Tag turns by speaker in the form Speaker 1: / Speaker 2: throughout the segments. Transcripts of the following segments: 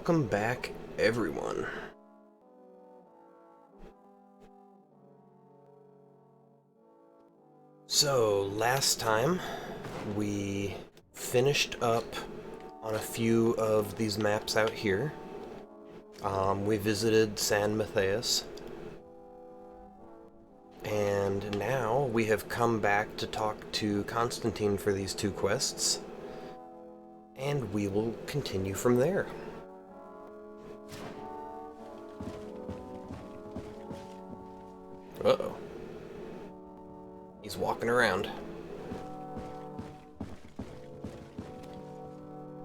Speaker 1: welcome back, everyone. So, last time we finished up on a few of these maps out here. We visited San Matthias, and now we have come back to talk to Constantine for these two quests, and we will continue from there. Uh-oh. He's walking around.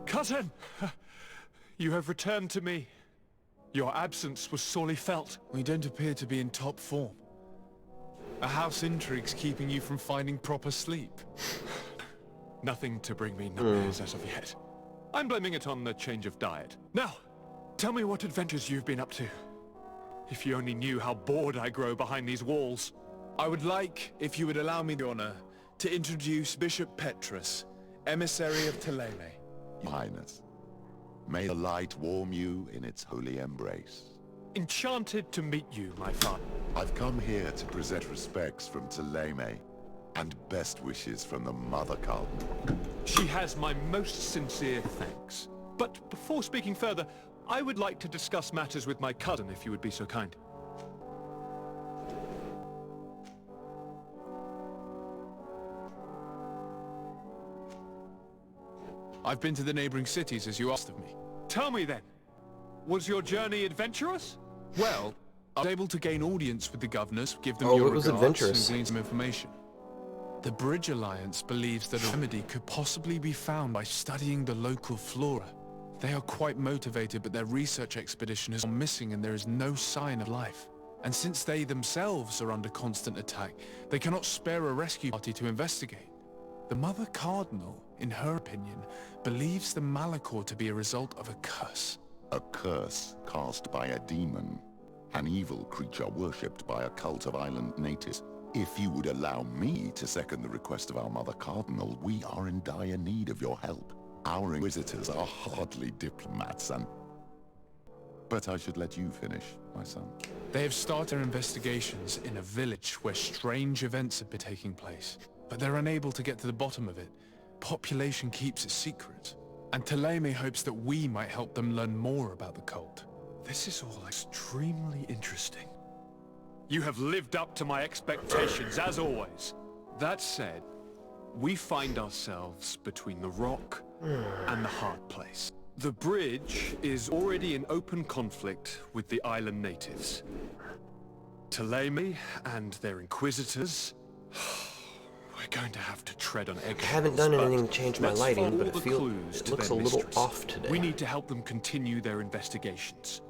Speaker 2: Cousin! You have returned to me. Your absence was sorely felt.
Speaker 3: We don't appear to be in top form. A house intrigue's keeping you from finding proper sleep.
Speaker 2: Nothing to bring me nightmares as of yet. I'm blaming it on the change of diet. Now, tell me what adventures you've been up to. If you only knew how bored I grow behind these walls.
Speaker 3: I would like, if you would allow me the honor, to introduce Bishop Petrus, emissary of Ptolemy.
Speaker 4: Your Highness, may the light warm you in its holy embrace.
Speaker 2: Enchanted to meet you, my father.
Speaker 4: I've come here to present respects from Ptolemy, and best wishes from the Mother Cardinal.
Speaker 2: She has my most sincere thanks. But before speaking further, I would like to discuss matters with my cousin, if you would be so kind.
Speaker 3: I've been to the neighboring cities as you asked of me.
Speaker 2: Tell me then, was your journey adventurous?
Speaker 3: Well, I was able to gain audience with the governors, give them
Speaker 1: Oh,
Speaker 3: your
Speaker 1: it was
Speaker 3: regards,
Speaker 1: adventurous.
Speaker 3: and glean some information. The Bridge Alliance believes that a remedy could possibly be found by studying the local flora. They are quite motivated, but their research expedition has gone missing and there is no sign of life. And since they themselves are under constant attack, they cannot spare a rescue party to investigate. The Mother Cardinal, in her opinion, believes the Malachor to be a result of a curse.
Speaker 4: A curse cast by a demon, an evil creature worshipped by a cult of island natives. If you would allow me to second the request of our Mother Cardinal, we are in dire need of your help. Our inquisitors are hardly diplomats, but I should let you finish, my son.
Speaker 3: They have started investigations in a village where strange events have been taking place, but they're unable to get to the bottom of it. Population keeps it secret, and Ptolemy hopes that we might help them learn more about the cult.
Speaker 2: This is all extremely interesting. You have lived up to my expectations, as always. That said, we find ourselves between the rock and the hard place. The bridge is already in open conflict with the island natives. Ptolemy and their inquisitors... We're going to have to tread on eggshells.
Speaker 1: I haven't done anything to change my lighting, but it looks a little
Speaker 2: mysteries.
Speaker 1: off today.
Speaker 2: We need to help them continue their investigations.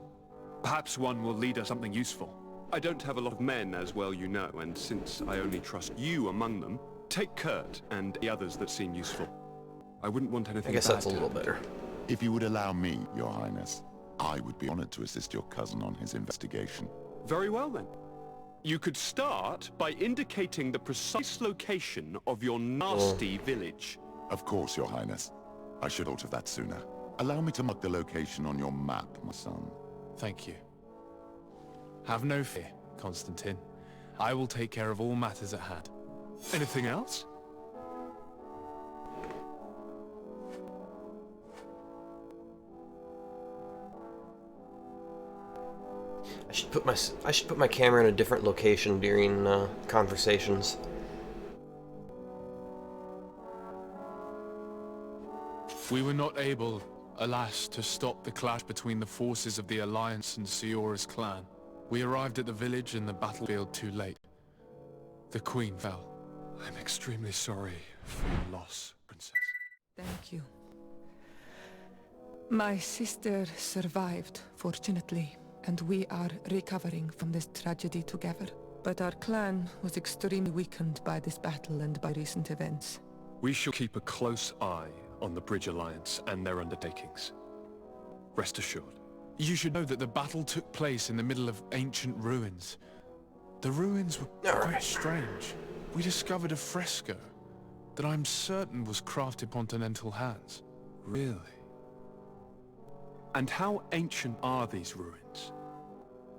Speaker 2: Perhaps one will lead us something useful. I don't have a lot of men, as well you know, and since I only trust you among them, take Kurt and the others that seem useful. I wouldn't want anything
Speaker 1: I guess
Speaker 2: bad
Speaker 1: that's a
Speaker 2: to
Speaker 1: little
Speaker 2: happen.
Speaker 1: better.
Speaker 4: If you would allow me, Your Highness, I would be honored to assist your cousin on his investigation.
Speaker 2: Very well then. You could start by indicating the precise location of your nasty village.
Speaker 4: Of course, Your Highness. I should have thought of that sooner. Allow me to mark the location on your map, my son.
Speaker 3: Thank you. Have no fear, Constantine. I will take care of all matters at hand.
Speaker 2: Anything else?
Speaker 1: I should put my camera in a different location during conversations.
Speaker 3: We were not able, alas, to stop the clash between the forces of the Alliance and Siora's clan. We arrived at the village and the battlefield too late. The Queen fell.
Speaker 2: I'm extremely sorry for your loss, Princess.
Speaker 5: Thank you. My sister survived, fortunately, and we are recovering from this tragedy together. But our clan was extremely weakened by this battle and by recent events.
Speaker 2: We shall keep a close eye on the Bridge Alliance and their undertakings. Rest assured.
Speaker 3: You should know that the battle took place in the middle of ancient ruins. The ruins were quite strange. We discovered a fresco that I'm certain was crafted by continental hands.
Speaker 2: Really? And how ancient are these ruins?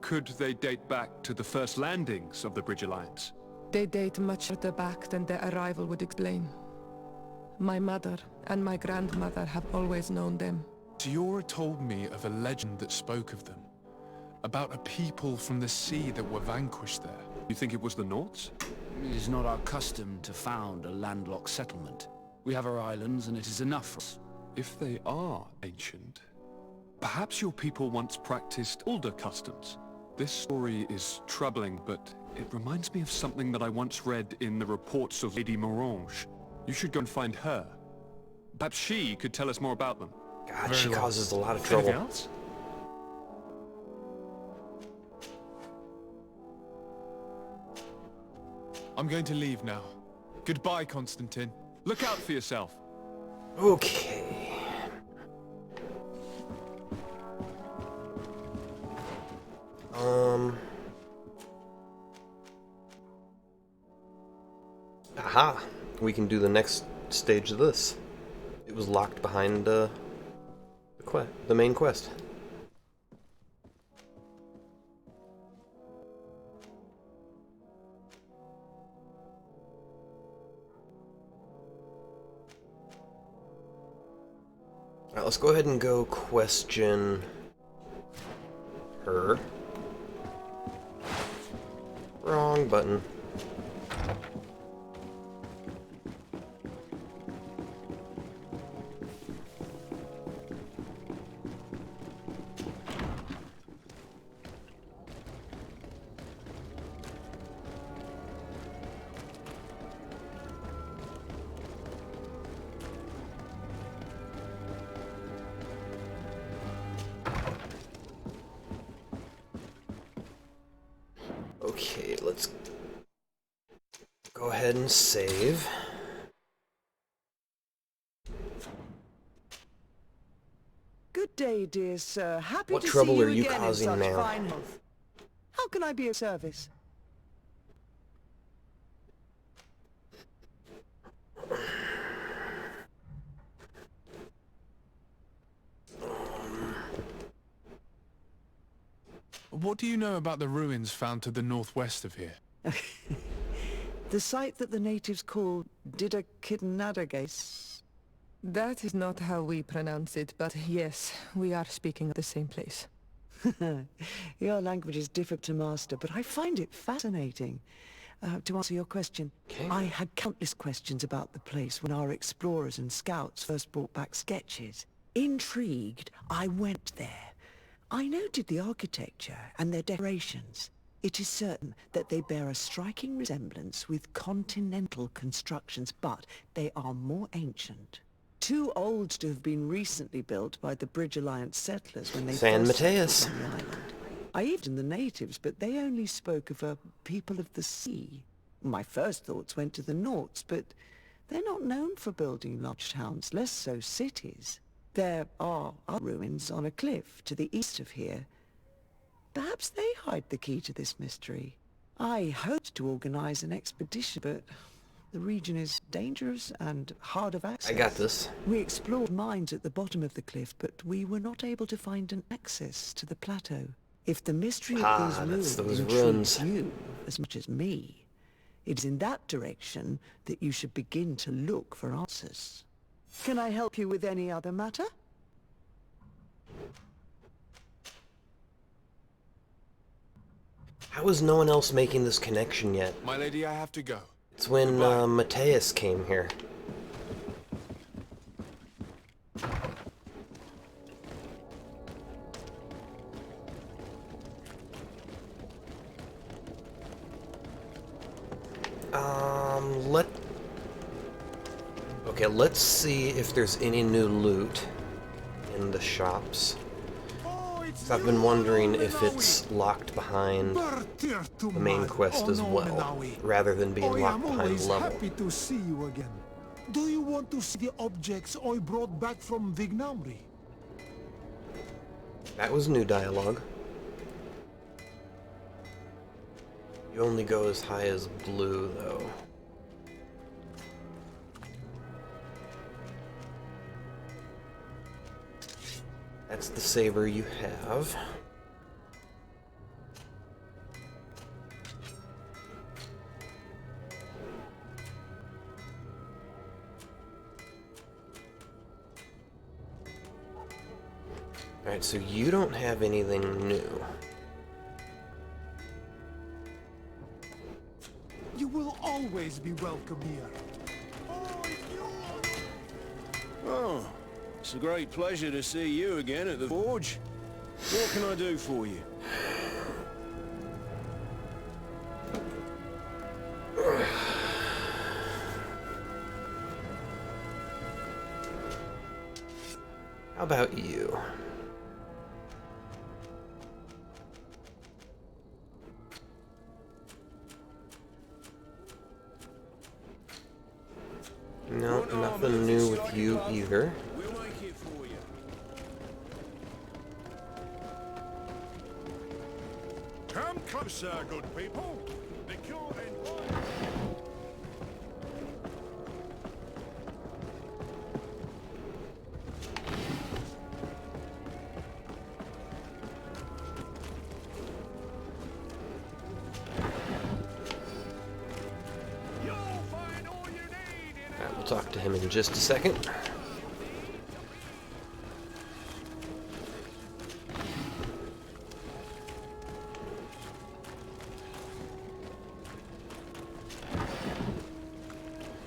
Speaker 2: Could they date back to the first landings of the Bridge Alliance?
Speaker 5: They date much further back than their arrival would explain. My mother and my grandmother have always known them.
Speaker 3: Tiora told me of a legend that spoke of them. About a people from the sea that were vanquished there.
Speaker 2: You think it was the Nauts?
Speaker 6: It is not our custom to found a landlocked settlement. We have our islands, and it is enough for us.
Speaker 2: If they are ancient, perhaps your people once practiced older customs. This story is troubling, but it reminds me of something that I once read in the reports of Lady Morange. You should go and find her. Perhaps she could tell us more about them.
Speaker 1: God, she causes a lot of
Speaker 2: Anything
Speaker 1: trouble.
Speaker 2: else?
Speaker 3: I'm going to leave now. Goodbye, Constantine.
Speaker 2: Look out for yourself.
Speaker 1: Okay. Aha! We can do the next stage of this. It was locked behind the main quest. Alright, let's go ahead and go question her. Wrong button. Okay, let's go ahead and save.
Speaker 7: Good day, dear sir. Happy
Speaker 1: What
Speaker 7: to
Speaker 1: trouble
Speaker 7: see
Speaker 1: are you
Speaker 7: again
Speaker 1: causing
Speaker 7: in such
Speaker 1: now?
Speaker 7: fine health. How can I be of service?
Speaker 3: What do you know about the ruins found to the northwest of here?
Speaker 7: The site that the natives call Didakidnadagase.
Speaker 5: That is not how we pronounce it, but yes, we are speaking of the same place.
Speaker 7: Your language is difficult to master, but I find it fascinating. To answer your question,
Speaker 1: Okay.
Speaker 7: I had countless questions about the place when our explorers and scouts first brought back sketches. Intrigued, I went there. I noted the architecture and their decorations. It is certain that they bear a striking resemblance with continental constructions, but they are more ancient. Too old to have been recently built by the Bridge Alliance settlers when they
Speaker 1: San
Speaker 7: first
Speaker 1: Mateus.
Speaker 7: settled on the island. I even the natives, but they only spoke of a people of the sea. My first thoughts went to the Nauts, but they're not known for building large towns, less so cities. There are other ruins on a cliff to the east of here. Perhaps they hide the key to this mystery. I hoped to organize an expedition, but the region is dangerous and hard of access.
Speaker 1: I got this.
Speaker 7: We explored mines at the bottom of the cliff, but we were not able to find an access to the plateau. If the mystery
Speaker 1: Ah,
Speaker 7: of these
Speaker 1: that's
Speaker 7: ruins
Speaker 1: those
Speaker 7: intrigues
Speaker 1: ruins.
Speaker 7: you as much as me, it is in that direction that you should begin to look for answers. Can I help you with any other matter?
Speaker 1: How is no one else making this connection yet?
Speaker 3: My lady, I have to go.
Speaker 1: It's when
Speaker 3: Goodbye.
Speaker 1: Mateus came here. Let... Okay, let's see if there's any new loot in the shops. 'Cause I've been wondering if it's locked behind the main quest as well, rather than being
Speaker 8: I
Speaker 1: locked
Speaker 8: am
Speaker 1: behind
Speaker 8: always
Speaker 1: the level.
Speaker 8: happy to see you again. Do you want to see the objects I brought back from Vignamri?
Speaker 1: That was new dialogue. You only go as high as blue, though. That's the saber you have. Alright, so you don't have anything new.
Speaker 8: You will always be welcome here.
Speaker 9: Oh, it's a great pleasure to see you again at the forge. What can I do for you?
Speaker 1: How about you? No, nothing new with you either.
Speaker 9: We'll make it for you.
Speaker 10: Come closer, good people. The cure and wine.
Speaker 1: Alright, we'll talk to him in just a second.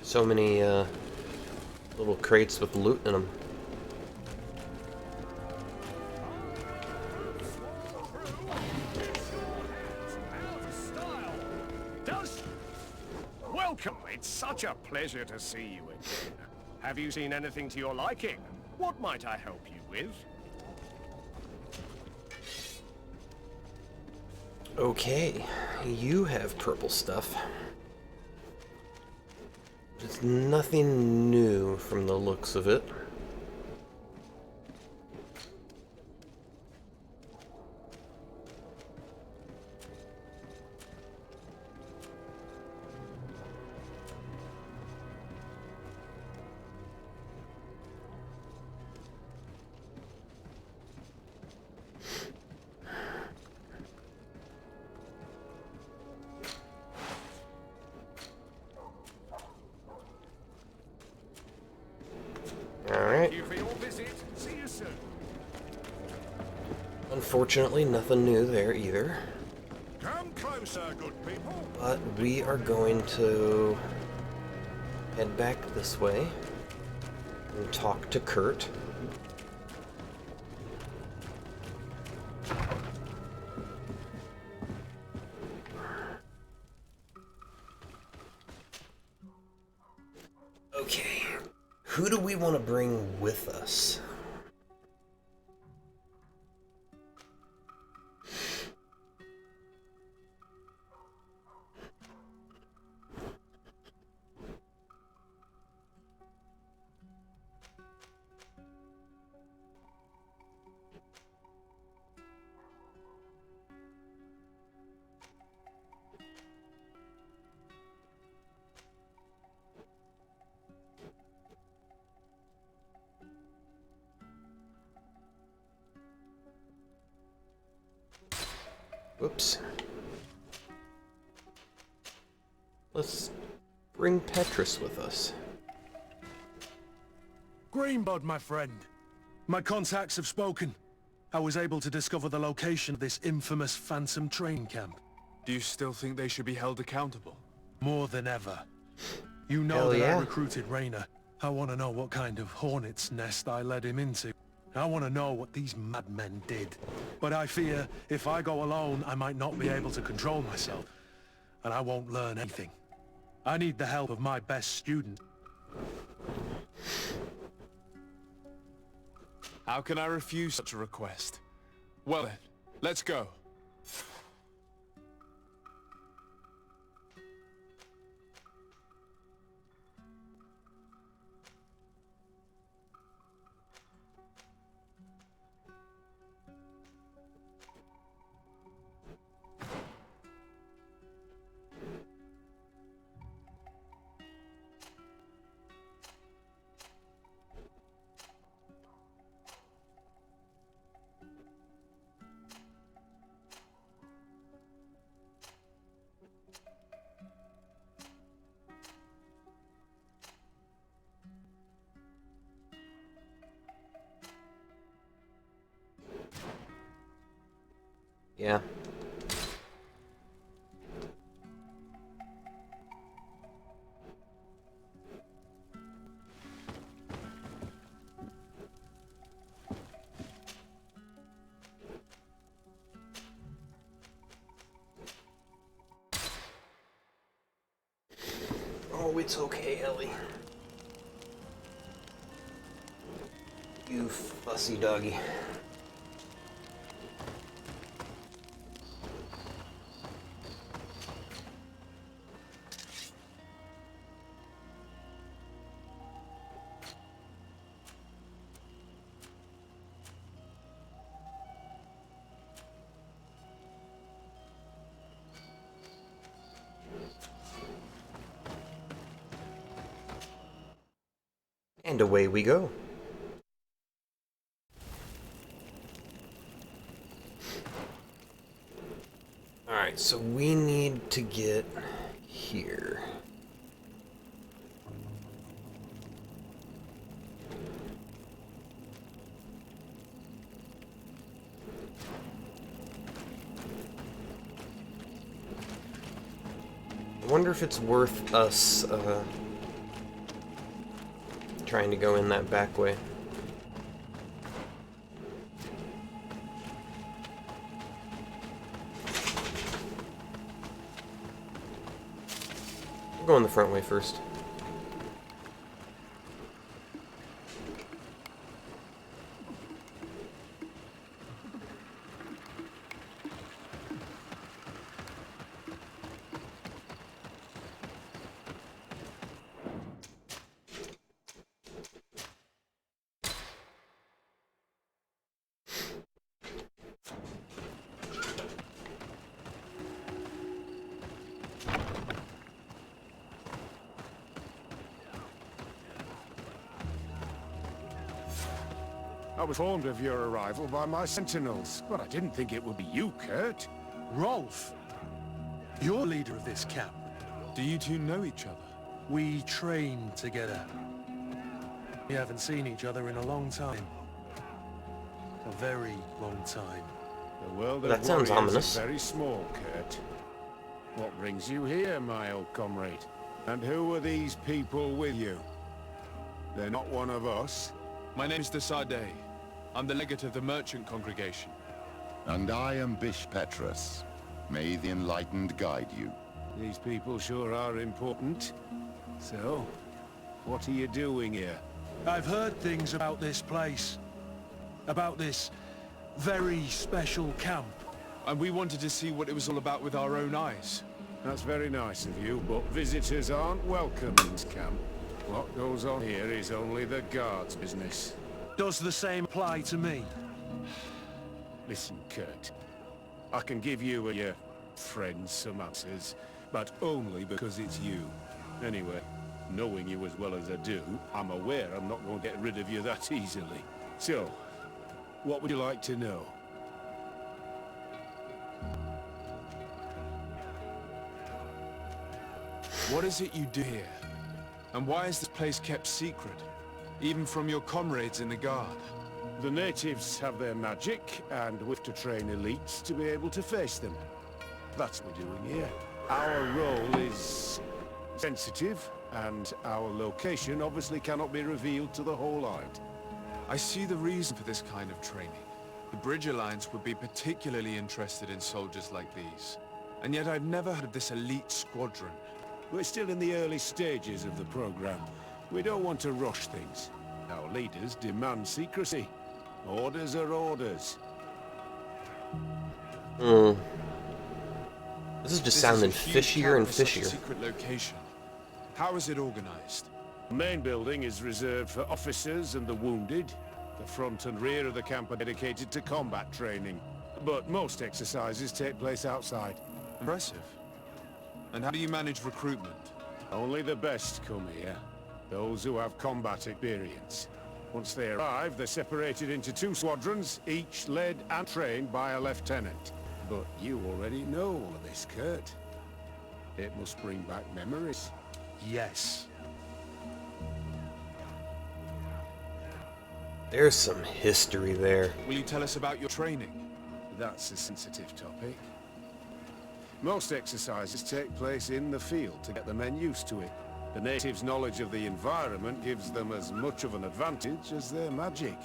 Speaker 1: So many little crates with loot in them.
Speaker 10: Welcome. It's such a pleasure to see you again. Have you seen anything to your liking? What might I help you with?
Speaker 1: Okay, you have purple stuff. There's nothing new from the looks of it. Alright.
Speaker 10: Thank you for your visit. See you soon.
Speaker 1: Unfortunately, nothing new there either.
Speaker 10: Come closer, good people.
Speaker 1: But we are going to head back this way and talk to Kurt. Okay, who do we want to bring with us? Whoops. Let's bring Petrus with us.
Speaker 11: Greenbud, my friend. My contacts have spoken. I was able to discover the location of this infamous Phantom train camp.
Speaker 3: Do you still think they should be held accountable?
Speaker 11: More than ever. You know
Speaker 1: Hell
Speaker 11: that
Speaker 1: yeah.
Speaker 11: I recruited Rayner. I want to know what kind of hornet's nest I led him into. I want to know what these madmen did. But I fear, if I go alone, I might not be able to control myself. And I won't learn anything. I need the help of my best student.
Speaker 3: How can I refuse such a request? Well then, let's go.
Speaker 1: Yeah. Oh, it's okay, Ellie. You fussy doggy. And away we go. Alright, so we need to get here. I wonder if it's worth us trying to go in that back way. We'll go in the front way first.
Speaker 10: I was informed of your arrival by my sentinels, but I didn't think it would be you, Kurt.
Speaker 11: Rolf, you're leader of this camp.
Speaker 3: Do you two know each other?
Speaker 11: We train together. We haven't seen each other in a long time. A very long time.
Speaker 10: The world of
Speaker 1: That sounds
Speaker 10: warriors
Speaker 1: ominous.
Speaker 10: is very small, Kurt. What brings you here, my old comrade? And who are these people with you? They're not one of us.
Speaker 3: My name's Desade. I'm the legate of the merchant congregation.
Speaker 4: And I am Bish Petrus. May the enlightened guide you.
Speaker 10: These people sure are important. So, what are you doing here?
Speaker 11: I've heard things about this place. About this very special camp.
Speaker 3: And we wanted to see what it was all about with our own eyes.
Speaker 10: That's very nice of you, but visitors aren't welcome in this camp. What goes on here is only the guards' business.
Speaker 11: Does the same apply to me?
Speaker 10: Listen, Kurt. I can give you and your friends some answers, but only because it's you. Anyway, knowing you as well as I do, I'm aware I'm not going to get rid of you that easily. So, what would you like to know?
Speaker 3: What is it you do here? And why is this place kept secret? Even from your comrades in the guard?
Speaker 10: The natives have their magic, and we have to train elites to be able to face them. That's what we're doing here. Our role is sensitive, and our location obviously cannot be revealed to the whole island.
Speaker 3: I see the reason for this kind of training. The Bridge Alliance would be particularly interested in soldiers like these. And yet I've never heard of this elite squadron.
Speaker 10: We're still in the early stages of the program. We don't want to rush things. Our leaders demand secrecy. Orders are orders.
Speaker 1: This is just
Speaker 3: This
Speaker 1: sounding
Speaker 3: is a huge
Speaker 1: fishier and
Speaker 3: camp for such a
Speaker 1: fishier.
Speaker 3: secret location. How is it organized?
Speaker 10: The main building is reserved for officers and the wounded. The front and rear of the camp are dedicated to combat training. But most exercises take place outside.
Speaker 3: Impressive. And how do you manage recruitment?
Speaker 10: Only the best come here. Those who have combat experience. Once they arrive, they're separated into 2 squadrons, each led and trained by a lieutenant. But you already know all of this, Kurt. It must bring back memories.
Speaker 11: Yes.
Speaker 1: There's some history there.
Speaker 3: Will you tell us about your training?
Speaker 10: that's a sensitive topic. Most exercises take place in the field to get the men used to it. The natives' knowledge of the environment gives them as much of an advantage as their magic.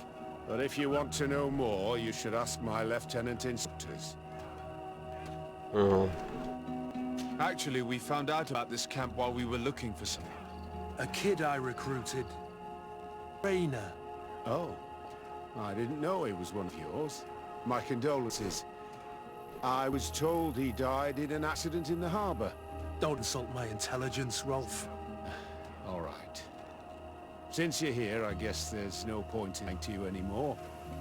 Speaker 10: But if you want to know more, you should ask my lieutenant instructors.
Speaker 3: Actually, we found out about this camp while we were looking for some.
Speaker 11: A kid I recruited. Rainer.
Speaker 10: Oh, I didn't know he was one of yours. My condolences. I was told he died in an accident in the harbor.
Speaker 11: Don't insult my intelligence, Rolf.
Speaker 10: All right. Since you're here, I guess there's no point in to you anymore.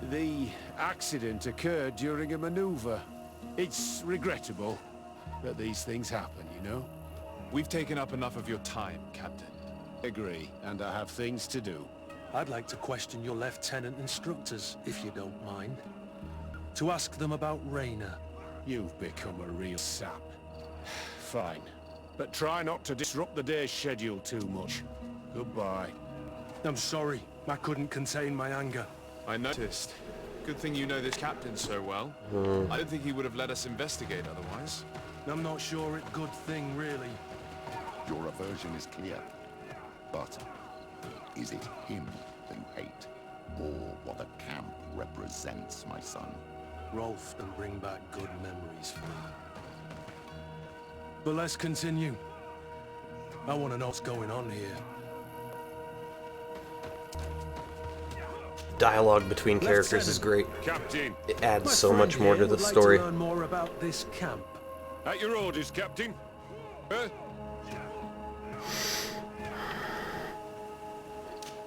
Speaker 10: The accident occurred during a maneuver. It's regrettable that these things happen, you know?
Speaker 3: We've taken up enough of your time, Captain.
Speaker 10: Agree, and I have things to do.
Speaker 11: I'd like to question your lieutenant instructors, if you don't mind. To ask them about Rainer.
Speaker 10: You've become a real sap. Fine. But try not to disrupt the day's schedule too much. Goodbye.
Speaker 11: I'm sorry. I couldn't contain my anger.
Speaker 3: I noticed. Good thing you know this captain so well. I don't think he would have let us investigate otherwise.
Speaker 11: I'm not sure it's a good thing, really.
Speaker 4: Your aversion is clear. But is it him that you hate? Or what the camp represents, my son?
Speaker 11: Rolf can bring back good memories for me. But let's continue. I want to know what's going on here.
Speaker 1: Dialogue between characters is great.
Speaker 10: Captain!
Speaker 1: It adds so much more to the story.
Speaker 11: Learn more about this camp.
Speaker 10: At your orders, Captain.
Speaker 3: Can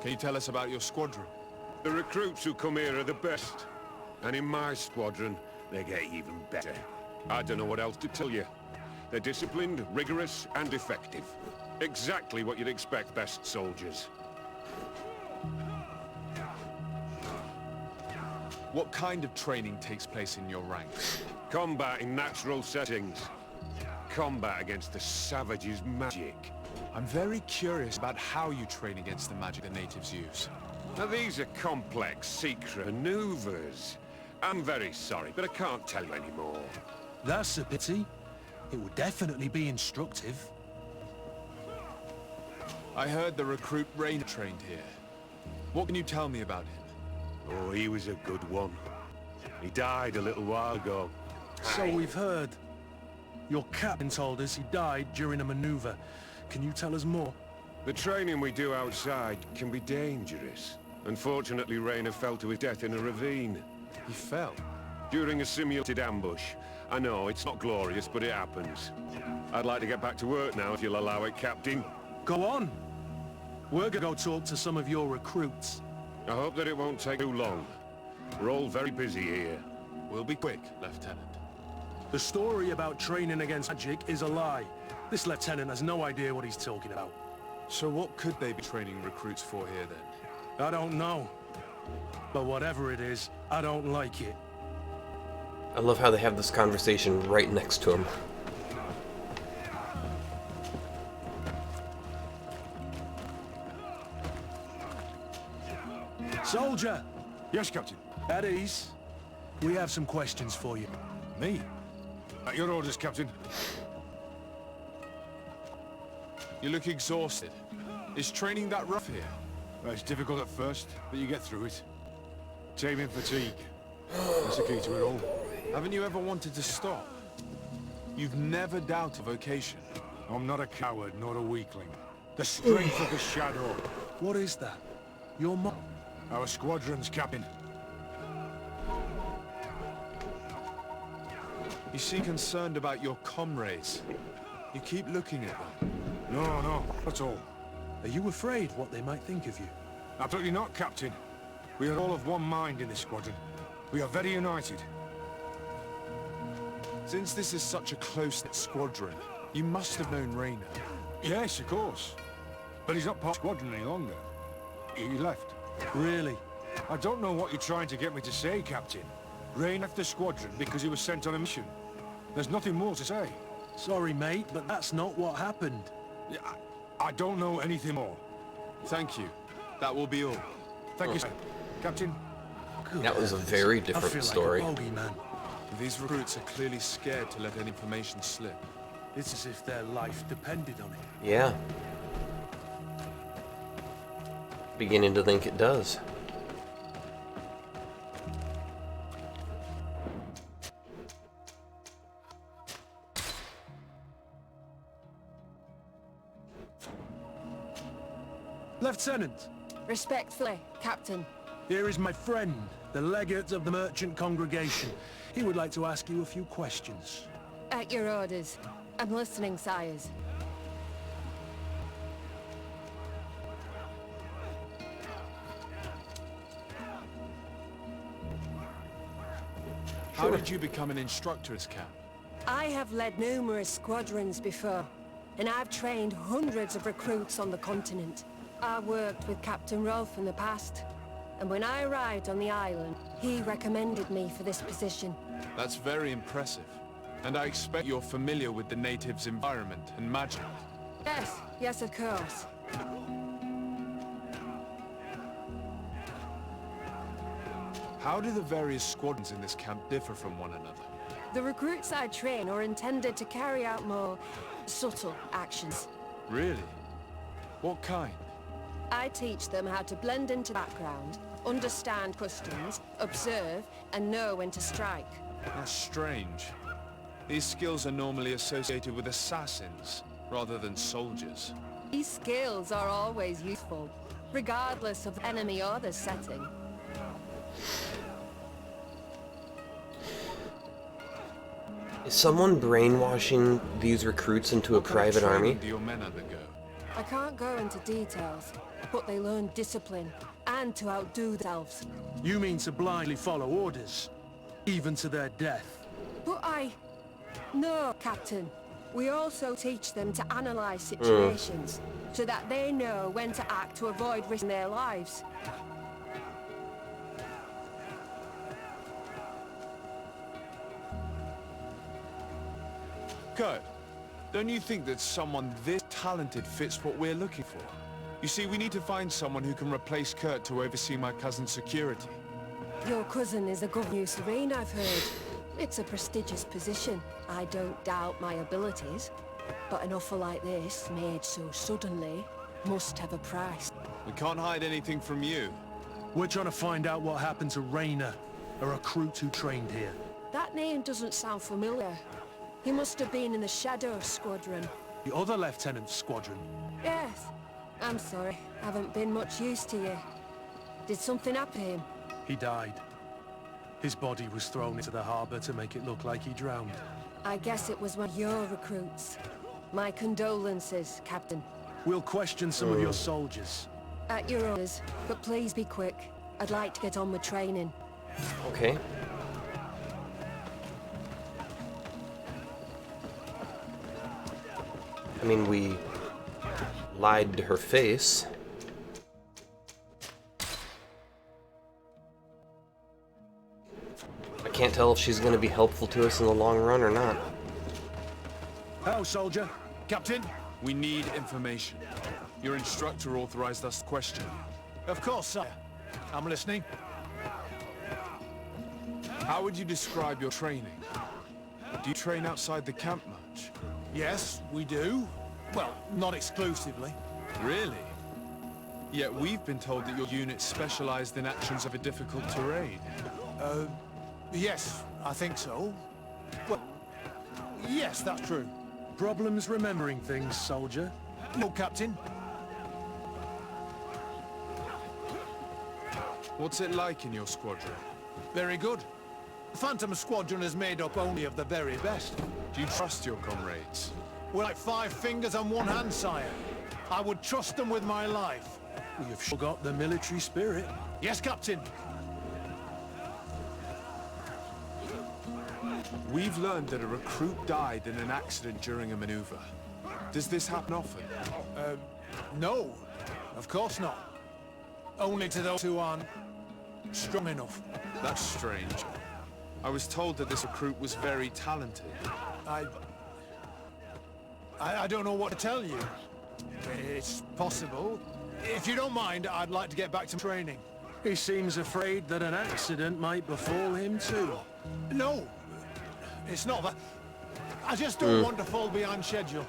Speaker 3: you tell us about your squadron?
Speaker 10: The recruits who come here are the best. And in my squadron, they get even better. I don't know what else to tell you. They're disciplined, rigorous, and effective. Exactly what you'd expect best soldiers.
Speaker 3: What kind of training takes place in your ranks?
Speaker 10: Combat in natural settings. Combat against the savages' magic.
Speaker 3: I'm very curious about how you train against the magic the natives use.
Speaker 10: Now these are complex, secret maneuvers. I'm very sorry, but I can't tell you anymore.
Speaker 11: That's a pity. It would definitely be instructive.
Speaker 3: I heard the recruit Rainer trained here. What can you tell me about him?
Speaker 10: Oh, he was a good one. He died a little while ago.
Speaker 11: So we've heard. Your captain told us he died during a maneuver. Can you tell us more?
Speaker 10: The training we do outside can be dangerous. Unfortunately, Rainer fell to his death in a ravine.
Speaker 3: He fell?
Speaker 10: During a simulated ambush. I know, it's not glorious, but it happens. I'd like to get back to work now, if you'll allow it, Captain.
Speaker 11: Go on. We're gonna go talk to some of your recruits.
Speaker 10: I hope that it won't take too long. We're all very busy here.
Speaker 3: We'll be quick, Lieutenant.
Speaker 11: The story about training against magic is a lie. This lieutenant has no idea what he's talking about.
Speaker 3: So what could they be training recruits for here, then?
Speaker 11: I don't know. But whatever it is, I don't like it.
Speaker 1: I love how they have this conversation right next to him.
Speaker 11: Soldier!
Speaker 10: Yes, Captain.
Speaker 11: At ease. We have some questions for you.
Speaker 10: Me? At your orders, Captain.
Speaker 3: You look exhausted. Is training that rough here?
Speaker 10: Well, it's difficult at first, but you get through it. Taming fatigue. That's the key to it all.
Speaker 3: Haven't you ever wanted to stop? You've never doubted vocation.
Speaker 10: I'm not a coward, nor a weakling. The strength of the Shadow.
Speaker 11: What is that? Your mom?
Speaker 10: Our squadron's captain.
Speaker 3: You seem concerned about your comrades. You keep looking at them.
Speaker 10: No, that's all.
Speaker 11: Are you afraid what they might think of you?
Speaker 10: Absolutely not, Captain. We are all of one mind in this squadron. We are very united.
Speaker 3: Since this is such a close-knit squadron, you must have known Rainer.
Speaker 10: Yes, of course. But he's not part of the squadron any longer. He left.
Speaker 11: Really?
Speaker 10: I don't know what you're trying to get me to say, Captain. Rainer left the squadron because he was sent on a mission. There's nothing more to say.
Speaker 11: Sorry, mate, but that's not what happened.
Speaker 10: I don't know anything more.
Speaker 3: Thank you. That will be all.
Speaker 10: Thank you, sir. Captain.
Speaker 1: That was a very
Speaker 11: I
Speaker 1: different
Speaker 11: feel
Speaker 1: story.
Speaker 11: like a bogeyman.
Speaker 3: These recruits are clearly scared to let any information slip.
Speaker 11: It's as if their life depended on it.
Speaker 1: Yeah. Beginning to think it does.
Speaker 11: Lieutenant,
Speaker 12: Respectfully, Captain.
Speaker 11: here is my friend, the legate of the merchant congregation. He would like to ask you a few questions.
Speaker 12: At your orders. I'm listening, sires.
Speaker 3: How did you become an instructor as Cap?
Speaker 12: I have led numerous squadrons before, and I've trained hundreds of recruits on the continent. I worked with Captain Rolfe in the past, and when I arrived on the island, he recommended me for this position.
Speaker 3: That's very impressive. And I expect you're familiar with the natives' environment and magic.
Speaker 12: Yes, of course.
Speaker 3: How do the various squadrons in this camp differ from one another?
Speaker 12: The recruits I train are intended to carry out more subtle actions.
Speaker 3: Really? What kind?
Speaker 12: I teach them how to blend into the background, understand customs, observe, and know when to strike.
Speaker 3: That's strange. These skills are normally associated with assassins, rather than soldiers.
Speaker 12: These skills are always useful, regardless of the enemy or the setting.
Speaker 1: Is someone brainwashing these recruits into a private army?
Speaker 3: Do your men undergo?
Speaker 12: I can't go into details, but they learn discipline and to outdo themselves.
Speaker 11: You mean to blindly follow orders, even to their death?
Speaker 12: But No, Captain. We also teach them to analyze situations, so that they know when to act to avoid risking their lives.
Speaker 3: Kurt, don't you think that someone this talented fits what we're looking for? You see, we need to find someone who can replace Kurt to oversee my cousin's security.
Speaker 12: Your cousin is a good new serene, I've heard. It's a prestigious position. I don't doubt my abilities. But an offer like this, made so suddenly, must have a price.
Speaker 3: We can't hide anything from you.
Speaker 11: We're trying to find out what happened to Rayner, a recruit who trained here.
Speaker 12: That name doesn't sound familiar. He must have been in the Shadow Squadron.
Speaker 11: The other lieutenant's squadron?
Speaker 12: Yes. I'm sorry. Haven't been much use to you. Did something happen to him?
Speaker 11: He died. His body was thrown into the harbor to make it look like he drowned.
Speaker 12: I guess it was one of your recruits. My condolences, Captain.
Speaker 11: We'll question some of your soldiers.
Speaker 12: At your orders, but please be quick. I'd like to get on with training.
Speaker 1: Okay. I mean, we lied to her face. I can't tell if she's going to be helpful to us in the long run or not.
Speaker 11: How, soldier?
Speaker 2: Captain?
Speaker 3: We need information. Your instructor authorized us to question.
Speaker 2: Of course, sire. I'm listening.
Speaker 3: How would you describe your training? Do you train outside the camp much?
Speaker 2: Yes, we do. Well, not exclusively.
Speaker 3: Really? Yet we've been told that your unit specialized in actions of a difficult terrain.
Speaker 2: Yes, I think so. Well, yes, that's true.
Speaker 11: Problems remembering things, soldier?
Speaker 2: No, Captain.
Speaker 3: What's it like in your squadron?
Speaker 2: Very good. The Phantom Squadron is made up only of the very best.
Speaker 3: Do you trust your comrades?
Speaker 2: We're like 5 fingers on one hand, sire. I would trust them with my life.
Speaker 11: You've sure got the military spirit.
Speaker 2: Yes, Captain.
Speaker 3: We've learned that a recruit died in an accident during a maneuver. Does this happen often?
Speaker 2: No. Of course not. Only to those who aren't strong enough.
Speaker 3: That's strange. I was told that this recruit was very talented.
Speaker 2: I don't know what to tell you. It's possible. If you don't mind, I'd like to get back to training.
Speaker 11: He seems afraid that an accident might befall him too.
Speaker 2: No.
Speaker 8: It's not that. I just don't want to fall behind schedule.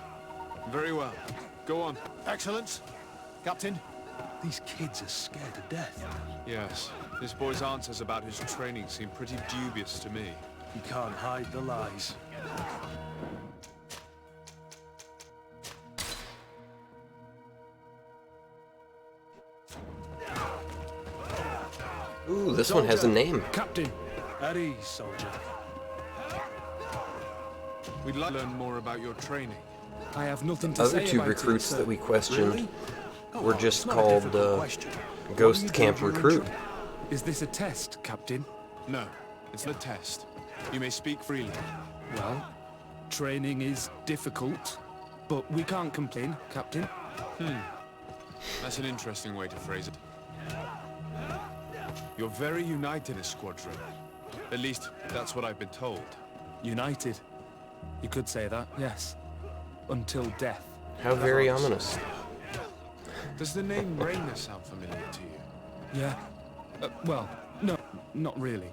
Speaker 3: Very well. Go on.
Speaker 8: Excellent. Captain.
Speaker 11: These kids are scared to death.
Speaker 3: Yes. This boy's answers about his training seem pretty dubious to me.
Speaker 11: You can't hide the lies.
Speaker 1: Ooh, this one has a name.
Speaker 6: Captain!
Speaker 11: At ease, soldier.
Speaker 3: We'd like to learn more about your training.
Speaker 6: I have nothing to
Speaker 1: Other
Speaker 6: say
Speaker 1: two
Speaker 6: about
Speaker 1: recruits
Speaker 6: it,
Speaker 1: that we questioned
Speaker 6: Really?
Speaker 1: were
Speaker 6: Oh,
Speaker 1: just
Speaker 6: it's not a
Speaker 1: called
Speaker 6: difficult question.
Speaker 1: Ghost
Speaker 6: What do you
Speaker 1: Camp
Speaker 6: do during
Speaker 1: Recruit.
Speaker 6: training? Is this a test, Captain?
Speaker 3: No, it's not a test. You may speak freely.
Speaker 6: Well, training is difficult, but we can't complain, Captain.
Speaker 3: That's an interesting way to phrase it. You're very united as squadron. At least, that's what I've been told.
Speaker 6: United. You could say that, yes. Until death.
Speaker 1: How very ominous.
Speaker 3: Does the name Rainer sound familiar to you?
Speaker 6: Yeah. Well, no, not really.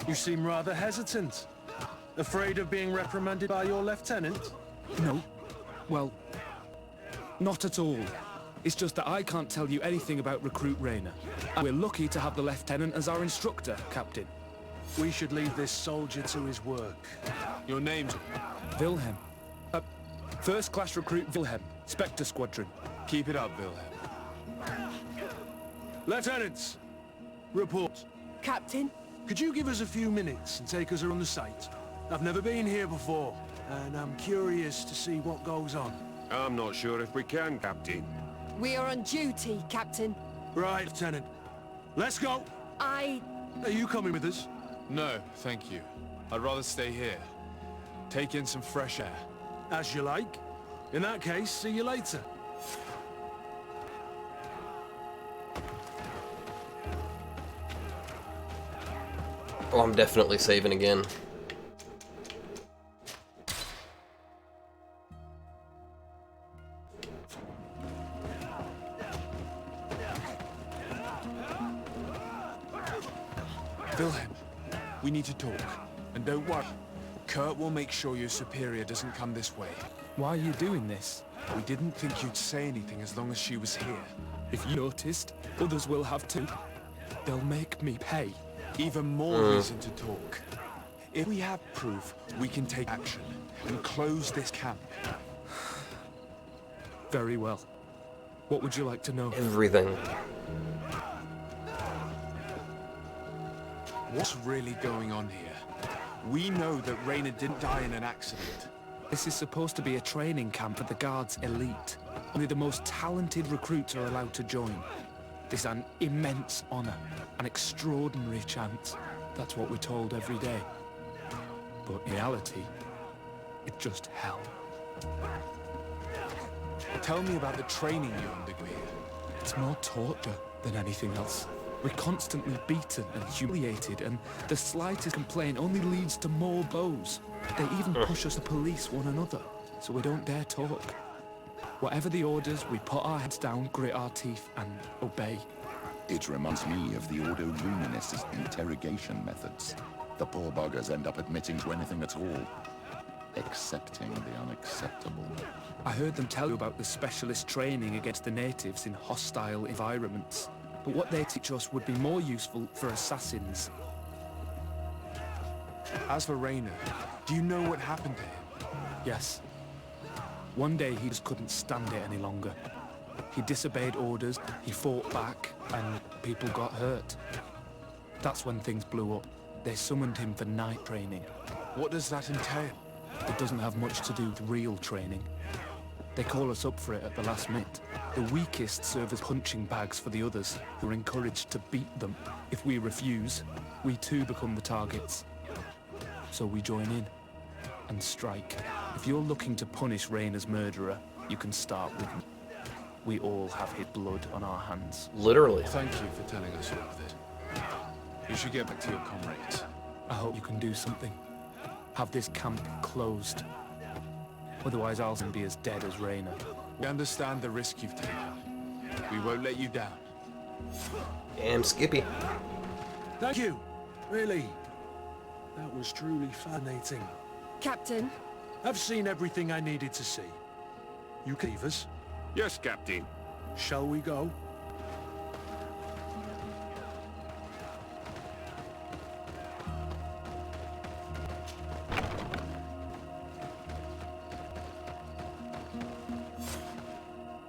Speaker 11: You seem rather hesitant. Afraid of being reprimanded by your lieutenant?
Speaker 6: No. Well, not at all. It's just that I can't tell you anything about Recruit Rainer. And we're lucky to have the Lieutenant as our instructor, Captain.
Speaker 11: We should leave this soldier to his work.
Speaker 3: Your name's...
Speaker 6: Wilhelm. First Class Recruit Wilhelm, Spectre Squadron.
Speaker 3: Keep it up, Wilhelm.
Speaker 11: Lieutenants, report.
Speaker 12: Captain?
Speaker 11: Could you give us a few minutes and take us around the site? I've never been here before, and I'm curious to see what goes on.
Speaker 10: I'm not sure if we can, Captain.
Speaker 12: We are on duty, Captain.
Speaker 11: Right, Lieutenant. Let's go! Are you coming with us?
Speaker 3: No, thank you. I'd rather stay here. Take in some fresh air.
Speaker 11: As you like. In that case, see you later.
Speaker 1: Oh, I'm definitely saving again.
Speaker 3: Wilhelm, we need to talk. And don't worry. Kurt will make sure your superior doesn't come this way.
Speaker 6: Why are you doing this?
Speaker 3: We didn't think you'd say anything as long as she was here.
Speaker 6: If you noticed, others will have too. They'll make me pay.
Speaker 3: Even more reason to talk. If we have proof, we can take action and close this camp.
Speaker 6: Very well. What would you like to know?
Speaker 1: Everything.
Speaker 3: What's really going on here? We know that Rainer didn't die in an accident.
Speaker 6: This is supposed to be a training camp for the Guard's elite. Only the most talented recruits are allowed to join. This is an immense honor, an extraordinary chance. That's what we're told every day. But in reality, it's just hell.
Speaker 3: Tell me about the training you undergo here.
Speaker 6: It's more torture than anything else. We're constantly beaten and humiliated, and the slightest complaint only leads to more blows. They even push us to police one another, so we don't dare talk. Whatever the orders, we put our heads down, grit our teeth, and obey.
Speaker 4: It reminds me of the Ordo Luminis' interrogation methods. The poor buggers end up admitting to anything at all, accepting the unacceptable.
Speaker 6: I heard them tell you about the specialist training against the natives in hostile environments. But what they teach us would be more useful for assassins.
Speaker 3: As for Rainer, do you know what happened to him?
Speaker 6: Yes. One day he just couldn't stand it any longer. He disobeyed orders, he fought back, and people got hurt. That's when things blew up. They summoned him for night training.
Speaker 3: What does that entail?
Speaker 6: It doesn't have much to do with real training. They call us up for it at the last minute. The weakest serve as punching bags for the others, who are encouraged to beat them. If we refuse, we too become the targets. So we join in and strike. If you're looking to punish Rainer's murderer, you can start with me. We all have his blood on our hands.
Speaker 1: Literally.
Speaker 3: Thank you for telling us all of it. You should get back to your comrades.
Speaker 6: I hope you can do something. Have this camp closed. Otherwise I'll soon be as dead as Rainer.
Speaker 3: We understand the risk you've taken. We won't let you down.
Speaker 1: Damn, Skippy.
Speaker 11: Thank you. Really. That was truly fascinating.
Speaker 12: Captain.
Speaker 11: I've seen everything I needed to see. You can leave us.
Speaker 10: Yes, Captain.
Speaker 11: Shall we go?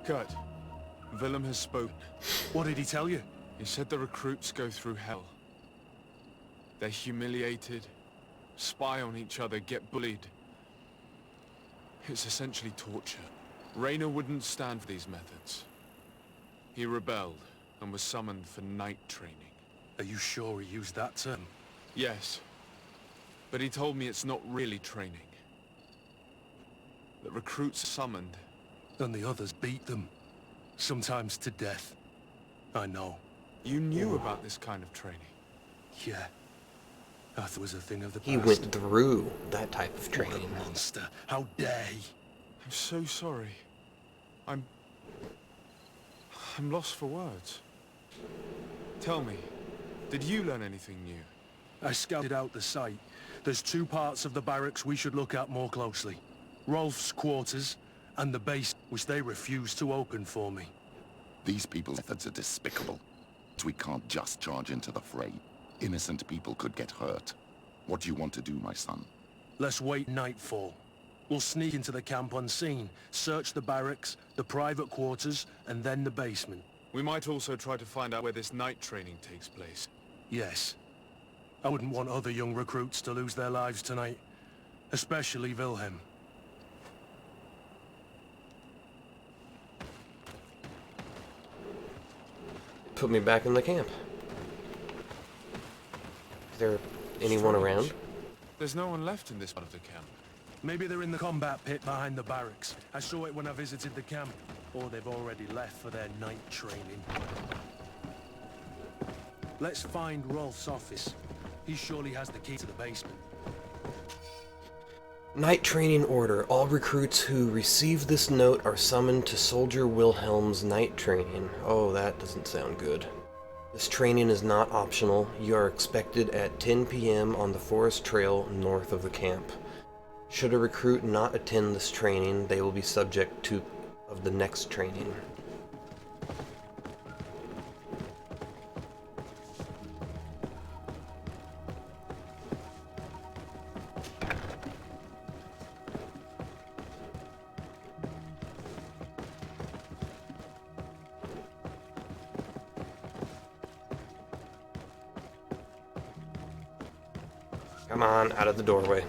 Speaker 3: Kurt, Willem has spoken.
Speaker 11: What did he tell you?
Speaker 3: He said the recruits go through hell. They're humiliated, spy on each other, get bullied. It's essentially torture. Raynor wouldn't stand for these methods. He rebelled and was summoned for night training.
Speaker 11: Are you sure he used that term?
Speaker 3: Yes, but he told me it's not really training. The recruits are summoned.
Speaker 11: And the others beat them. Sometimes to death. I know.
Speaker 3: You knew about this kind of training?
Speaker 11: Yeah. I thought it was a thing of the past.
Speaker 1: He went through that type of training.
Speaker 11: What a monster. How dare he?
Speaker 3: I'm so sorry. I'm lost for words. Tell me, did you learn anything new?
Speaker 11: I scouted out the site. There's 2 parts of the barracks we should look at more closely. Rolf's quarters, and the base, which they refused to open for me.
Speaker 4: These people's methods are despicable. We can't just charge into the fray. Innocent people could get hurt. What do you want to do, my son?
Speaker 11: Let's wait nightfall. We'll sneak into the camp unseen, search the barracks, the private quarters, and then the basement.
Speaker 3: We might also try to find out where this night training takes place.
Speaker 11: Yes. I wouldn't want other young recruits to lose their lives tonight. Especially Wilhelm.
Speaker 1: Put me back in the camp. Is there anyone around?
Speaker 3: There's no one left in this part of the camp.
Speaker 11: Maybe they're in the combat pit behind the barracks. I saw it when I visited the camp. Or they've already left for their night training. Let's find Rolf's office. He surely has the key to the basement.
Speaker 1: Night training order. All recruits who receive this note are summoned to Soldier Wilhelm's night training. Oh, that doesn't sound good. This training is not optional. You are expected at 10 p.m. on the forest trail north of the camp. Should a recruit not attend this training, they will be subject to the next training. Come on, out of the doorway.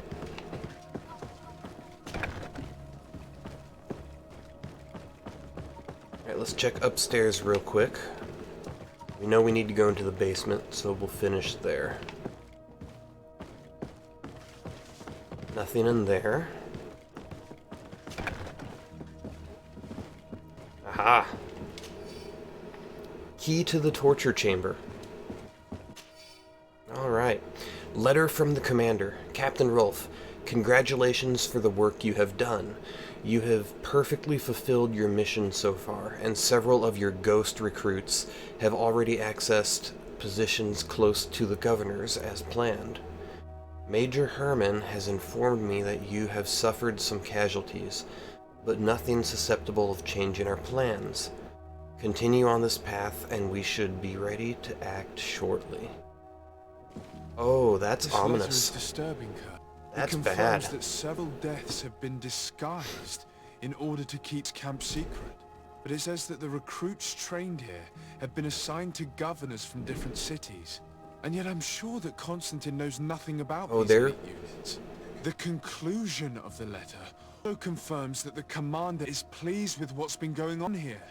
Speaker 1: Alright, let's check upstairs real quick. We know we need to go into the basement, so we'll finish there. Nothing in there. Aha! Key to the torture chamber. Alright. Letter from the commander. Captain Rolf, congratulations for the work you have done. You have perfectly fulfilled your mission so far, and several of your ghost recruits have already accessed positions close to the governor's as planned. Major Herman has informed me that you have suffered some casualties, but nothing susceptible of changing our plans. Continue on this path, and we should be ready to act shortly. Oh, that's
Speaker 3: this
Speaker 1: ominous.
Speaker 3: Letter is disturbing, Kurt.
Speaker 1: That's
Speaker 3: it confirms
Speaker 1: bad.
Speaker 3: that several deaths have been disguised in order to keep camp secret. But it says that the recruits trained here have been assigned to governors from different cities. And yet I'm sure that Constantine knows nothing about these elite units. The conclusion of the letter also confirms that the commander is pleased with what's been going on here.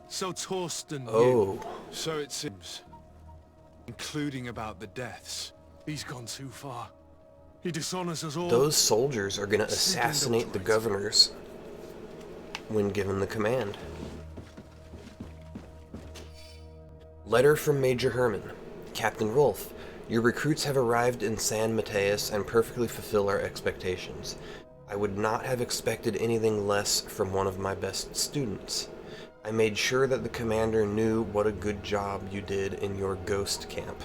Speaker 11: So Torsten
Speaker 1: knew.
Speaker 3: So it seems. Including about the deaths.
Speaker 11: He's gone too far. He dishonors us all.
Speaker 1: Those soldiers are going to assassinate the governors when given the command. Letter from Major Herman. Captain Rolf, your recruits have arrived in San Mateus and perfectly fulfill our expectations. I would not have expected anything less from one of my best students. I made sure that the commander knew what a good job you did in your ghost camp.